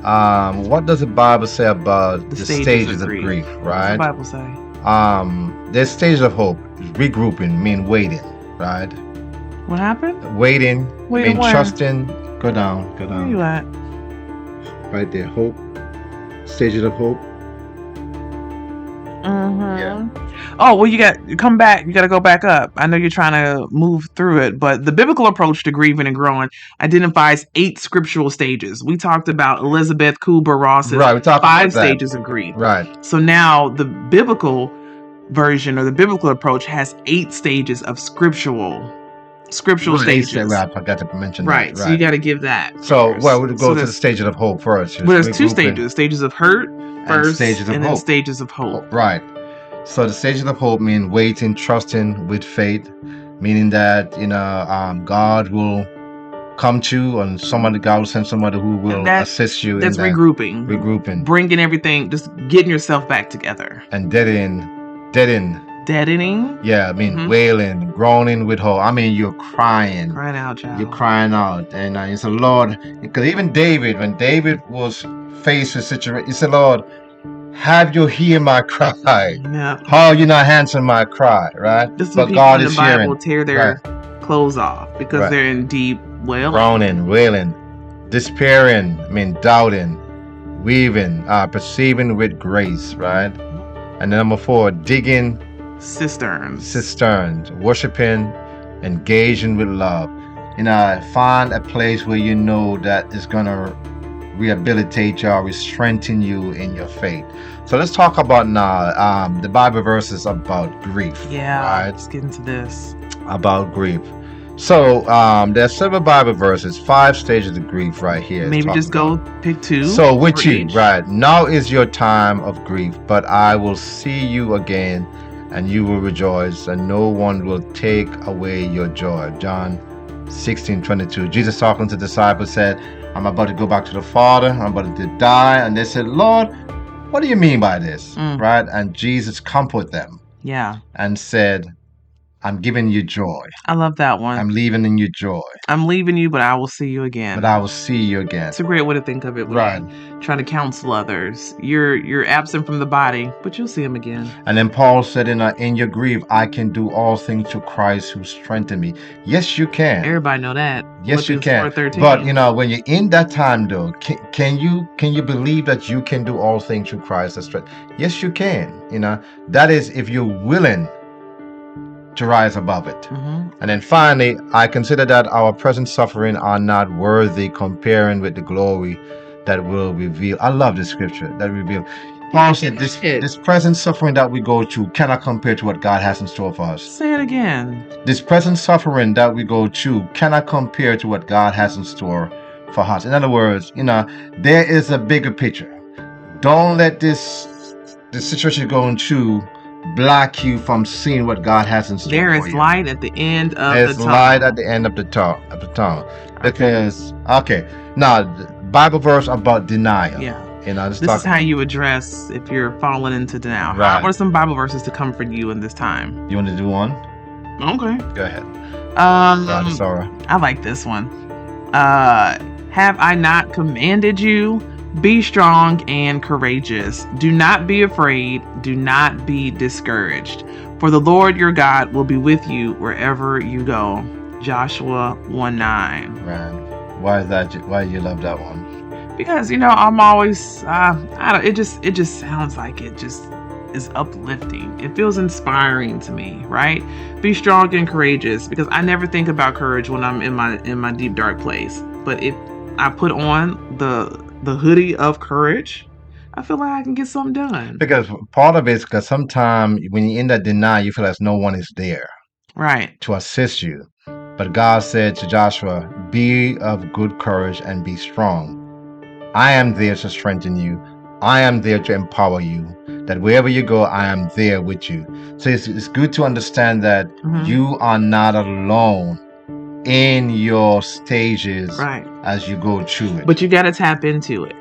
What does the Bible say about the stages of grief? Right? What does the Bible say? There's stages of hope. Regrouping mean waiting, right? What happened? Waiting mean where? trusting. Go down. Where you at? Right there. Hope. Stages of hope. Yeah. Oh, well, you got to come back. You got to go back up. I know you're trying to move through it, but the biblical approach to grieving and growing identifies 8 scriptural stages. We talked about Elizabeth Kubler-Ross's 5 stages of grief. Right. So now the biblical version or the biblical approach has 8 stages of scriptural stages. Right, I forgot to mention that. So you got to give that. So, we'll go to the stages of hope first. Well, there's 2 stages. Stages of hurt first, and then hope. stages of hope. Right. So the stages of hope mean waiting, trusting with faith, meaning that God will come to you, and God will send somebody who will assist you. That's regrouping, bringing everything, just getting yourself back together. And then deadened. Deadening. Yeah, I mean, Mhm. wailing, groaning with horror. I mean, you're crying. Crying out, child. You're crying out. And he said, Lord, because even David, when David was faced with situation, he said, Lord, have you hear my cry? Yeah. How you not answering my cry, right? Just some But people God in the is Bible hearing. tear their clothes off because Right. they're in deep wailing. Groaning, wailing, despairing, I mean, doubting, weaving, perceiving with grace, right? And then number 4, digging cisterns, worshiping, engaging with love. Find a place where you know that is gonna rehabilitate you or strengthen you in your faith. So let's talk about now the Bible verses about grief. Yeah, right? let's get into this. About grief. So there's several Bible verses, 5 stages of grief right here. Maybe just go pick 2. So with for you, each. right? Now is your time of grief, but I will see you again, and you will rejoice, and no one will take away your joy. John 16:22. Jesus talking to the disciples said, I'm about to go back to the Father, I'm about to die. And they said, Lord, what do you mean by this? Right? And Jesus comforted them. Yeah. And said, I'm giving you joy. I love that one. I'm leaving in you joy. I'm leaving you, but I will see you again. But I will see you again. It's a great way to think of it. Right. Trying to counsel others. You're absent from the body, but you'll see him again. And then Paul said, in your grief, I can do all things through Christ who strengthened me. Yes, you can. Everybody know that. Yes, you can. But when you're in that time, though, can you believe that you can do all things through Christ that strength? Yes, you can. That is if you're willing to rise above it. And then finally, I consider that our present suffering are not worthy comparing with the glory that will reveal. I love the scripture that reveal. Paul said this present suffering that we go through cannot compare to what God has in store for us. Say it again. This present suffering that we go through cannot compare to what God has in store for us. In other words, there is a bigger picture. Don't let this situation you're going through block you from seeing what God has in store. There is light at the end of the tunnel. There's light at the end of the tunnel. Because now the Bible verse about denial. Yeah. This is how you address if you're falling into denial. Right. What are some Bible verses to comfort you in this time? You want to do one? Okay. Go ahead. Sorry. I like this one. Have I not commanded you? Be strong and courageous. Do not be afraid. Do not be discouraged. For the Lord your God will be with you wherever you go. Joshua 1:9. Right. Why is that? Why do you love that one? Because I'm always it just sounds like it just is uplifting. It feels inspiring to me, right? Be strong and courageous, because I never think about courage when I'm in my deep dark place. But if I put on the hoodie of courage, I feel like I can get something done. Because part of it is because sometimes when you're in that denial, you feel like no one is there, right, to assist you. But God said to Joshua, be of good courage and be strong. I am there to strengthen you. I am there to empower you. That wherever you go, I am there with you. So it's good to understand that you are not alone in your stages, right, as you go through it. But you got to tap into it.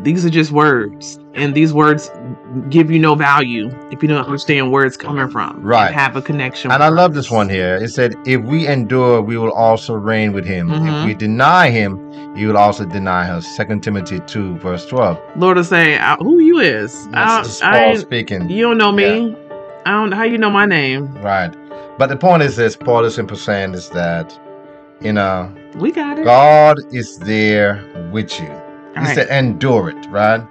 These are just words, and these words give you no value if you don't understand where it's coming from. Right. And have a connection. And I love this one here. It said, if we endure, we will also reign with him. If we deny him, he will also deny us. 2 Timothy 2, verse 12. Lord will say, who you is? This is Paul speaking. You don't know me. Yeah. I don't. How you know my name? Right. But the point is this, Paul is simply saying is that, we got it. God is there with you. He right. said, endure it, right?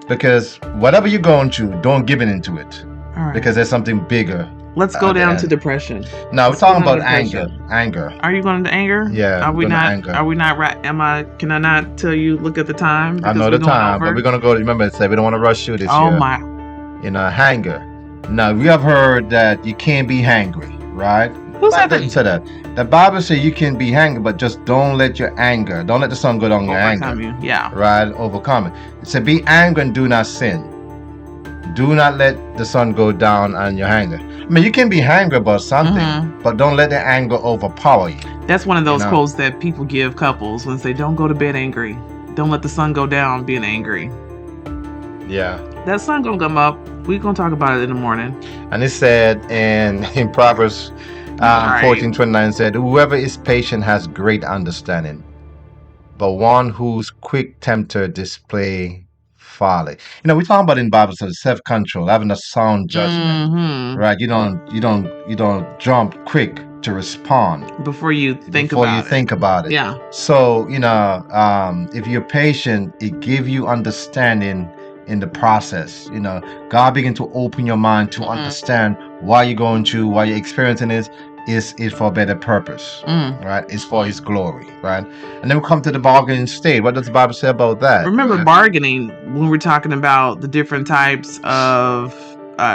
Because whatever you're going through, don't give in into it. All right. Because there's something bigger. Let's go down to depression. No, we're talking about anger. Are you going to anger? Yeah. Are we not? Anger. Are we not? Can I not tell you? Look at the time. I know the time, but we're gonna go. Remember, say we don't want to rush you this year. Oh my. Anger. Now we have heard that you can't be hangry, right? Who said that? Said that? The Bible says you can be angry, but just don't let your anger. Don't let the sun go down your anger. You. Yeah. Right. Overcome it. It said, be angry and do not sin. Do not let the sun go down on your anger. I mean, you can be angry about something, but don't let the anger overpower you. That's one of those quotes that people give couples when they say, don't go to bed angry. Don't let the sun go down being angry. Yeah. That sun gonna come up We're going to talk about it in the morning. And it said in Proverbs Right. 14:29 said, whoever is patient has great understanding, but one who's quick tempter display folly. We talk about in Bible study self-control, having a sound judgment, Mhm. right? You don't jump quick to respond Before you think before about you it. think about it. Yeah. So if you're patient, it gives you understanding in the process. God begin to open your mind to understand why you're going through, why you're experiencing this. Is for a better purpose, right? It's for His glory, right? And then we come to the bargaining state. What does the Bible say about that? Remember bargaining when we're talking about the different types of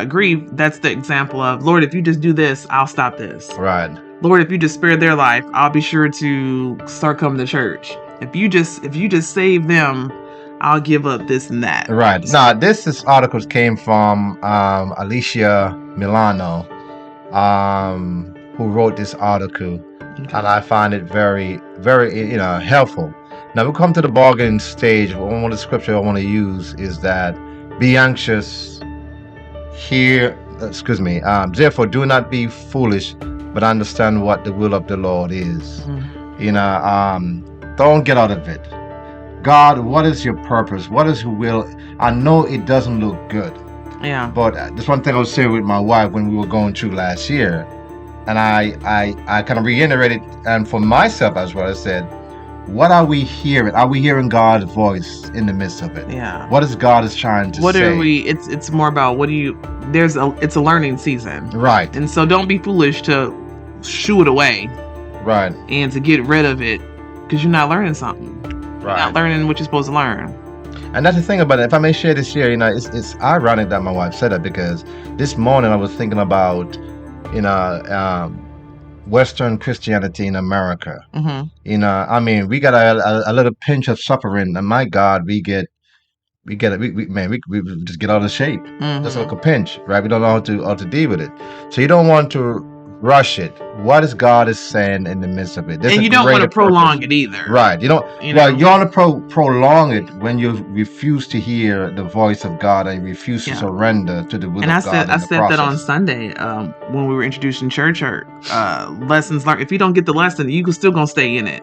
grief. That's the example of, Lord, if you just do this, I'll stop this. Right. Lord, if you just spare their life, I'll be sure to start coming to church. If you just save them, I'll give up this and that. Right. Now, this articles came from Alicia Milano, who wrote this article, and I find it very, very, helpful. Now we come to the bargain stage. One of the scripture I want to use is that be anxious. Therefore, do not be foolish, but understand what the will of the Lord is. Don't get out of it. God, what is your purpose? What is your will? I know it doesn't look good. Yeah. But there's one thing I was saying with my wife when we were going through last year, and I kind of reiterated, and for myself as well, I said, what are we hearing? Are we hearing God's voice in the midst of it? Yeah. What is God is trying to say? What are we? It's more about it's a learning season, right? And so don't be foolish to shoo it away, right? And to get rid of it because you're not learning something. Right. You're not learning what you're supposed to learn. And that's the thing about it. If I may share this here, it's ironic that my wife said that, because this morning I was thinking about, Western Christianity in America. Mm-hmm. We got a little pinch of suffering, and my God, we just get out of shape. Mm-hmm. Just like a pinch, right? We don't know how to deal with it. So you don't want to rush it. What is God is saying in the midst of it? And you don't want to prolong it either, right? You want to prolong it when you refuse to hear the voice of God and refuse to surrender to the will of God. I said that on Sunday when we were introducing church lessons learned. If you don't get the lesson, you can still gonna stay in it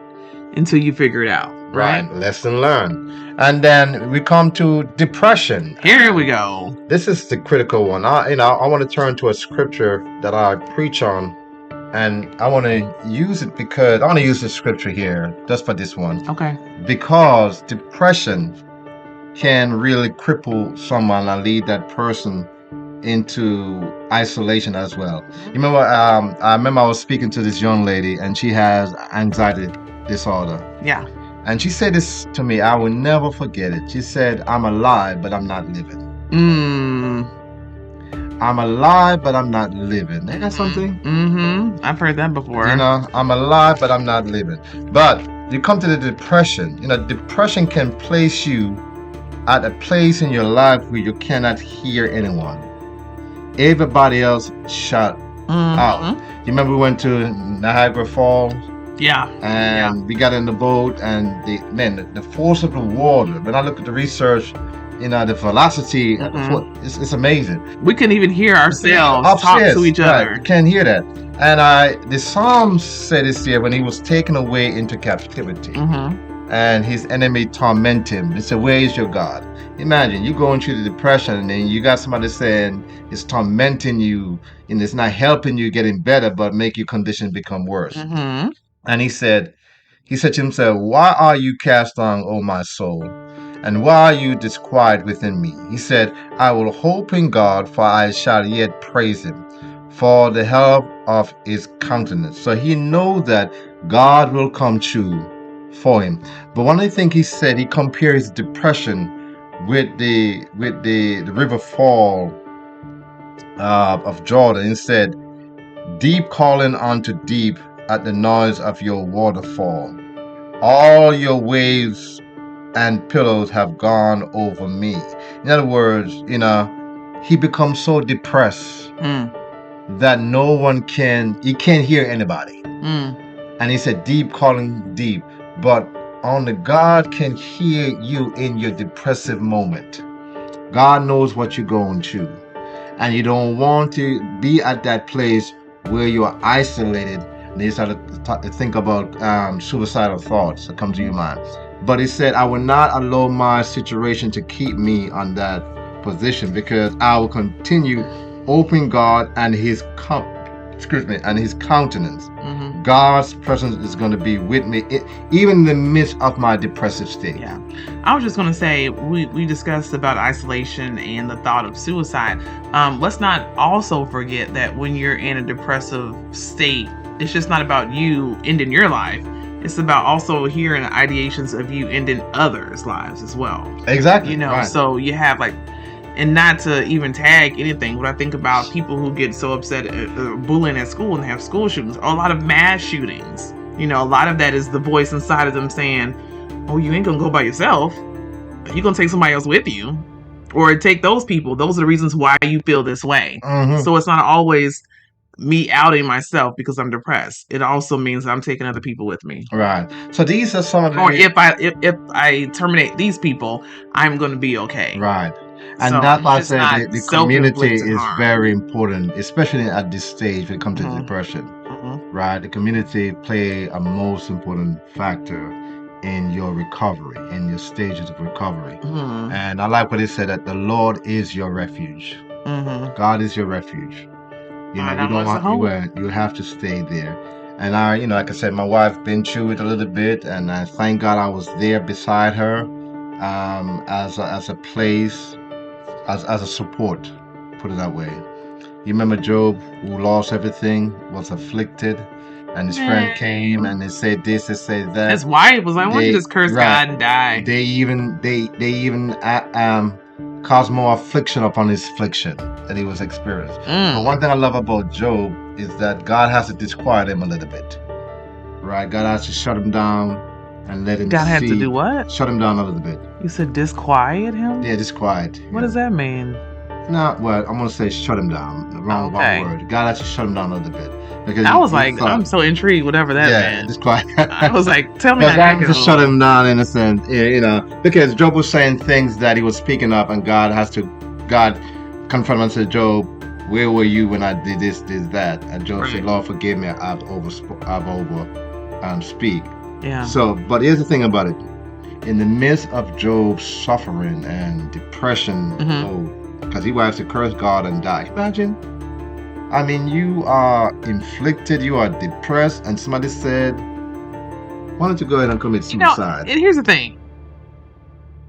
until you figure it out. Right? Lesson learned. And then we come to depression. Here we go. This is the critical one. I want to turn to a scripture that I preach on, and I want to use it because I want to use the scripture here just for this one. Okay. Because depression can really cripple someone and lead that person into isolation as well. You remember, I remember I was speaking to this young lady, and she has anxiety disorder. Yeah. And she said this to me, I will never forget it. She said, I'm alive, but I'm not living. I'm alive, but I'm not living. Ain't that something? Mm-hmm. I've heard that before. I'm alive, but I'm not living. But you come to the depression. Depression can place you at a place in your life where you cannot hear anyone. Everybody else shut out. You remember we went to Niagara Falls? Yeah. And we got in the boat, and the force of the water. When I look at the research, the velocity, it's amazing. We couldn't even hear ourselves talk to each other. Right. You can't hear that. And the Psalms said this here when he was taken away into captivity, and his enemy torment him. He said, where is your God? Imagine you going through the depression, and then you got somebody saying it's tormenting you, and it's not helping you getting better, but make your condition become worse. And he said to himself, why are you cast down, O my soul? And why are you disquiet within me? He said, I will hope in God, for I shall yet praise him, for the help of his countenance. So he knows that God will come true for him. But one of the things he said, he compares depression with the river fall of Jordan. He said, deep calling unto deep at the noise of your waterfall. All your waves and pillows have gone over me. In other words, he becomes so depressed that he can't hear anybody. And he said, deep calling deep, but only God can hear you in your depressive moment. God knows what you're going through. and you don't want to be at that place where you are isolated. And you start to think about suicidal thoughts that come to your mind. But he said, I will not allow my situation to keep me on that position, because I will continue hoping God and and his countenance. Mhm. God's presence is going to be with me, even in the midst of my depressive state. Yeah. I was just going to say, we discussed about isolation and the thought of suicide. Let's not also forget that when you're in a depressive state, it's just not about you ending your life. It's about also hearing ideations of you ending others' lives as well. Exactly. You know, Right. so you have like, and not to even tag anything, but I think about people who get so upset at bullying at school and have school shootings, or a lot of mass shootings. You know, a lot of that is the voice inside of them saying, oh, you ain't gonna go by yourself. You're gonna take somebody else with you. Or take those people. Those are the reasons why you feel this way. Mhm. So it's not always me outing myself because I'm depressed. It also means I'm taking other people with me. Right. So these are some of the Or if I terminate these people, I'm gonna be okay. right. And So that's why I it's say not the community self-inflicted is harm. very important, especially at this stage when it comes to Mhm. depression. Mhm. Right. The community play a most important factor in your recovery, in your stages of recovery. Mhm. And I like what he said, that the Lord is your refuge. Mhm. God is your refuge. You know, Find you out don't what's the want hope. you have to stay there. And I, like I said, my wife been through it a little bit, and I thank God I was there beside her, as a place, as a support, put it that way. You remember Job, who lost everything, was afflicted, and his friend came and they said this, they said that. His wife was like, why don't you They just curse right. God and die? They even caused more affliction upon his affliction that he was experiencing. But one thing I love about Job is that God has to disquiet him a little bit. Right? God has to shut him down and let him God had to see. do what? Shut him down a little bit. You said disquiet him? Yeah, disquiet. What does that mean? No, well, I'm gonna say shut him down. The wrong word. God has to shut him down a little bit. Because I was like, I'm so intrigued, whatever that meant. disquiet. I was like, tell me But that. God has to shut him down in a sense, because Job was saying things that he was speaking up, and God confronted him and said, Job, where were you when I did this, that? And Job said, Lord, forgive me, I've over speak. Yeah. So, but here's the thing about it. In the midst of Job's suffering and depression, because he was to curse God and die. Imagine. I mean, you are inflicted, you are depressed, and somebody said, why don't you go ahead and commit suicide? And here's the thing.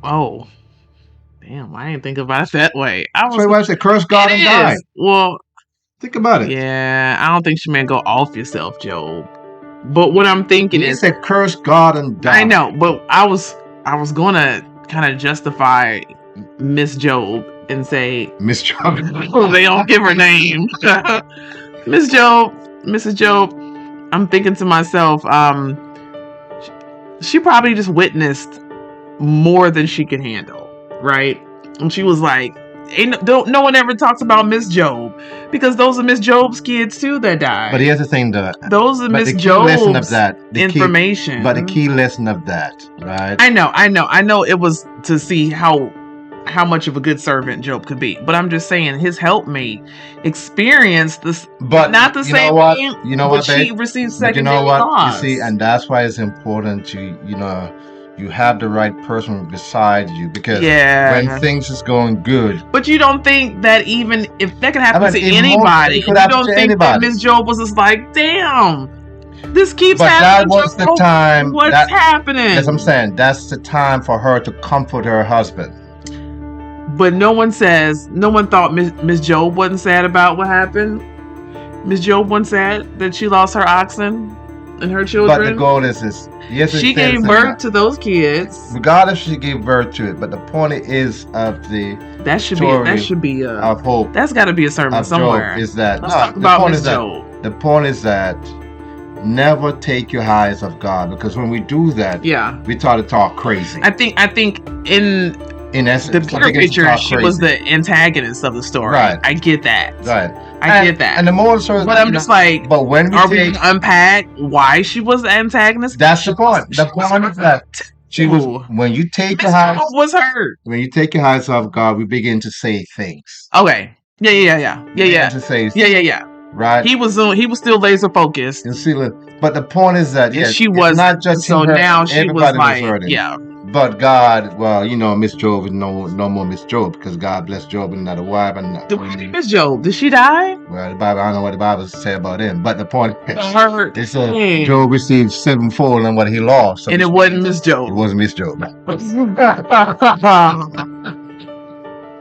Oh, damn, I didn't think about it that way. So he was to curse God and die. Well, think about it. Yeah, I don't think she meant go off yourself, Job. But what I'm thinking is, said curse God and die. I know, but I was gonna kind of justify Miss Job and say Miss Job. they don't give her name. Miss Job, Mrs. Job. I'm thinking to myself, she probably just witnessed more than she can handle, right? And she was like, no one ever talks about Miss Job, because those are Miss Job's kids too that died. But here's the thing, though. Those are Miss Job's information. But the key lesson of that, right? I know it was to see how much of a good servant Job could be. But I'm just saying, his helpmate experienced this, but not the same thing. You know what? She received secondary loss. You see, and that's why it's important to, you have the right person beside you, because when things is going good. But you don't think that even if that could happen to anybody, you don't think that Miss Job was just like, damn, this keeps happening. But that was the time. What's happening? As I'm saying, that's the time for her to comfort her husband. But no one thought Miss Job wasn't sad about what happened. Miss Job wasn't sad that she lost her oxen and her children. But the goal is this. Yes, she gave birth to those kids. Regardless, she gave birth to it. But the point is that should be of hope. That's got to be a sermon somewhere. Job is that let's talk about Miss Job. The point is that never take your eyes off God, because when we do that, we try to talk crazy. I think in essence, the bigger picture, she was the antagonist of the story. Right. I get that. Right. I get that. And the more so, but I'm just like, but when we we unpack why she was the antagonist? That's the point. The point is that she was. When you take your eyes, was hurt. When you take your eyes off God, we begin to say things. Okay. Yeah. To say, Yeah. right? He was still laser focused. And see, look, but the point is that, And yes, she it's was, not just so him hurt, now she was everybody was like, hurting. yeah. But God, well, Miss Job is no more Miss Job, because God blessed Job and not a wife. And Miss Job, did she die? Well, the Bible, I don't know what the Bible say about him, but the point is, Hurt. it's Job received sevenfold on what he lost. So and it wasn't Miss Job. It wasn't Miss Job.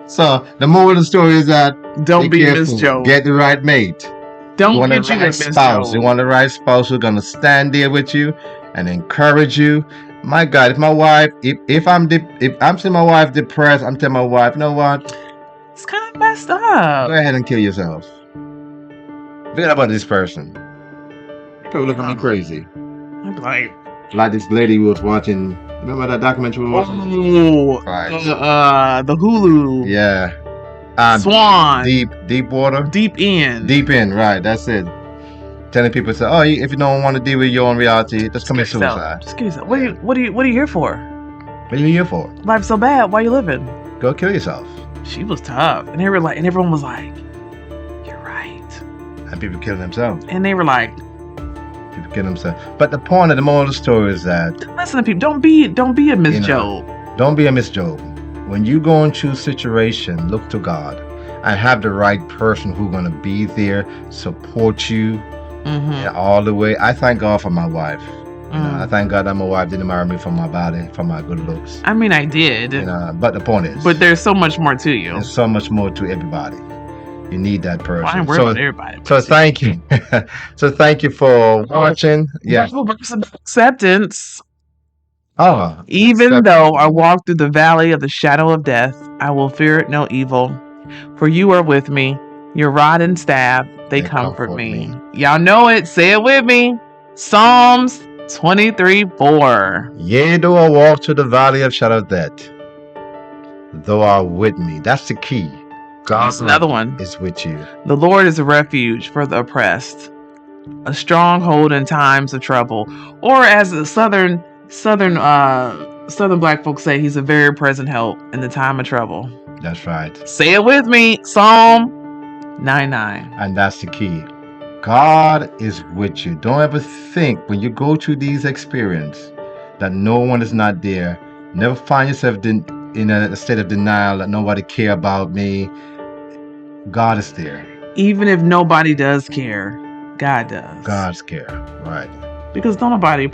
So the moral of the story is that don't be Miss Job. Get the right mate. Don't you want get the you right Miss spouse. Job. You want the right spouse who's gonna stand there with you and encourage you. My God, if my wife, if I'm seeing my wife depressed, I'm telling my wife, you know what? It's kind of messed up. Go ahead and kill yourself. Forget about this person. People look at me crazy. I'm like this lady was watching. Remember that documentary we were watching? Oh, right. The Hulu. Yeah. Swan. Deep water. Deep in. Right. That's it. Telling people, say, oh, if you don't want to deal with your own reality, just commit suicide. Just kill yourself. What are you here for? What are you here for? Life's so bad. Why are you living? Go kill yourself. She was tough, and they were like, and everyone was like, "You're right." And people killing themselves. And they were like, people killing themselves. But the point of the moral of the story is that, listen to people. Don't be a Miss Job. Don't be a Miss Job. When you go into a situation, look to God and have the right person who's gonna be there, support you all the way. I thank God for my wife. I thank God that my wife didn't marry me for my body, for my good looks. I mean, I did. But the point is. But there's so much more to you. There's so much more to everybody. You need that person. Well, I'm worried about everybody. So thank you. So thank you for watching. Yeah. Acceptance. Oh. Even though I walk through the valley of the shadow of death, I will fear no evil. For you are with me. Your rod and staff, they comfort me. Y'all know it. Say it with me. Psalms 23:4. Yea, though I walk through the valley of shadow of death, thou art with me. That's the key. God's another one. Is with you. The Lord is a refuge for the oppressed, a stronghold in times of trouble. Or as the southern black folks say, he's a very present help in the time of trouble. That's right. Say it with me. Psalm 9:9. And that's the key. God is with you. Don't ever think when you go through these experiences that no one is not there. Never find yourself in a state of denial that nobody care about me. God is there. Even if nobody does care, God does. God's care, right? Because they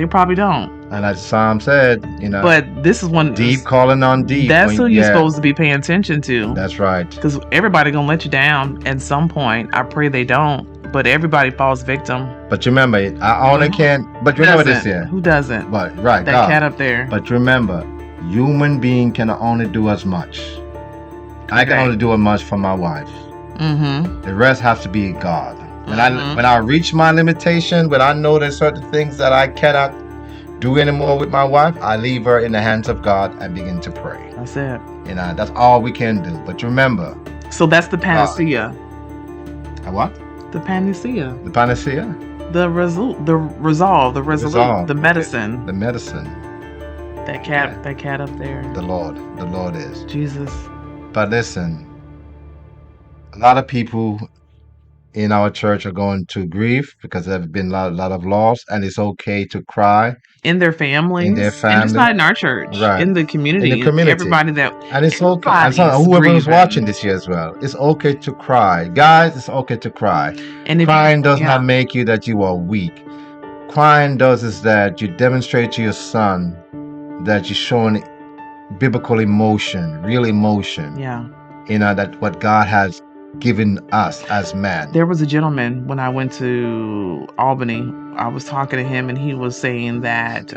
probably don't. And as Psalm said, But this is one deep calling on deep. That's who you're supposed to be paying attention to. That's right. Because everybody gonna let you down at some point. I pray they don't. But everybody falls victim. But remember, I only can't. But remember this here. Who doesn't? But right, that God. Cat up there. But remember, human being can only do as much. I can only do as much for my wife. The rest has to be God. When I reach my limitation, when I know there's certain things that I cannot do anymore with my wife, I leave her in the hands of God and begin to pray. That's it. That's all we can do. But remember. So that's the panacea. A what? The panacea. The panacea? The resolve, the medicine. The medicine. That cat up there. The Lord is. Jesus. But listen, a lot of people in our church are going to grief because there have been a lot of loss, and it's okay to cry. In their families. And it's not in our church. Right. In the community. Everybody that. And it's okay. And whoever is watching this year as well. It's okay to cry. Guys, it's okay to cry. And crying does not make you that you are weak. Crying does is that you demonstrate to your son that you're showing biblical emotion, real emotion. Yeah. That what God has given us as man. There was a gentleman when I went to Albany. I was talking to him, and he was saying that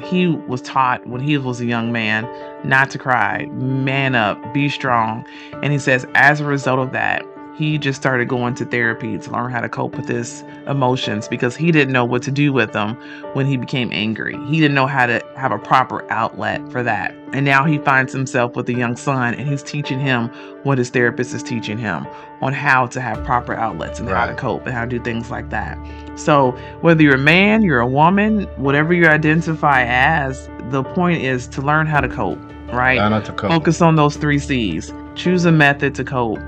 he was taught when he was a young man not to cry, man up, be strong. And he says as a result of that, he just started going to therapy to learn how to cope with his emotions because he didn't know what to do with them when he became angry. He didn't know how to have a proper outlet for that. And now he finds himself with a young son, and he's teaching him what his therapist is teaching him on how to have proper outlets and how to cope and how to do things like that. So whether you're a man, you're a woman, whatever you identify as, the point is to learn how to cope, right? Learn how to cope. Focus on those 3 C's. Choose a method to cope.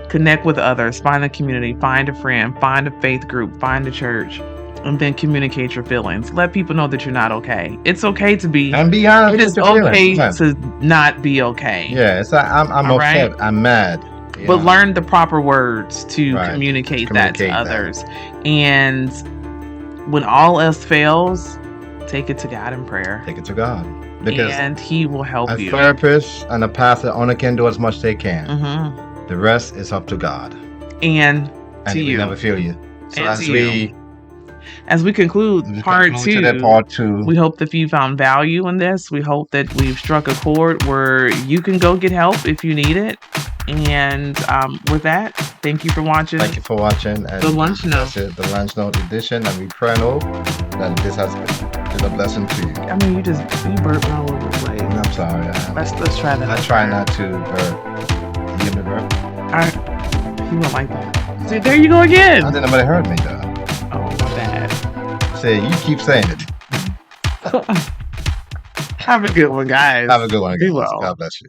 Connect with others, find a community, find a friend, find a faith group, find a church, and then communicate your feelings. Let people know that you're not okay. It's okay to be. And be honest It with is your okay feelings. to not be okay. Yeah, it's like I'm All upset. right? I'm mad. But learn the proper words to Right. communicate that to Communicate that. others. And when all else fails, take it to God in prayer. Take it to God. Because And He will help a you. therapist and a pastor only can do as much they can. Mhm. The rest is up to God. And And to He you. will never fail you. So And as to we As we conclude part conclude to that two, part two, we hope that you found value in this. We hope that we've struck a chord where you can go get help if you need it. And with that, thank you for watching. thank you for watching. And The Lunch Note. That's it, the Lunch Note edition. And we pray and hope that this has been a blessing to you. I mean, you burped all over the place. I'm sorry. Let's try that. I try not to burp. You hear me burp? He won't like that. See, there you go again. I think nobody heard me though. Oh, my bad. Say, you keep saying it. Have a good one, guys. Have a good one. Be Guys. well. God bless you.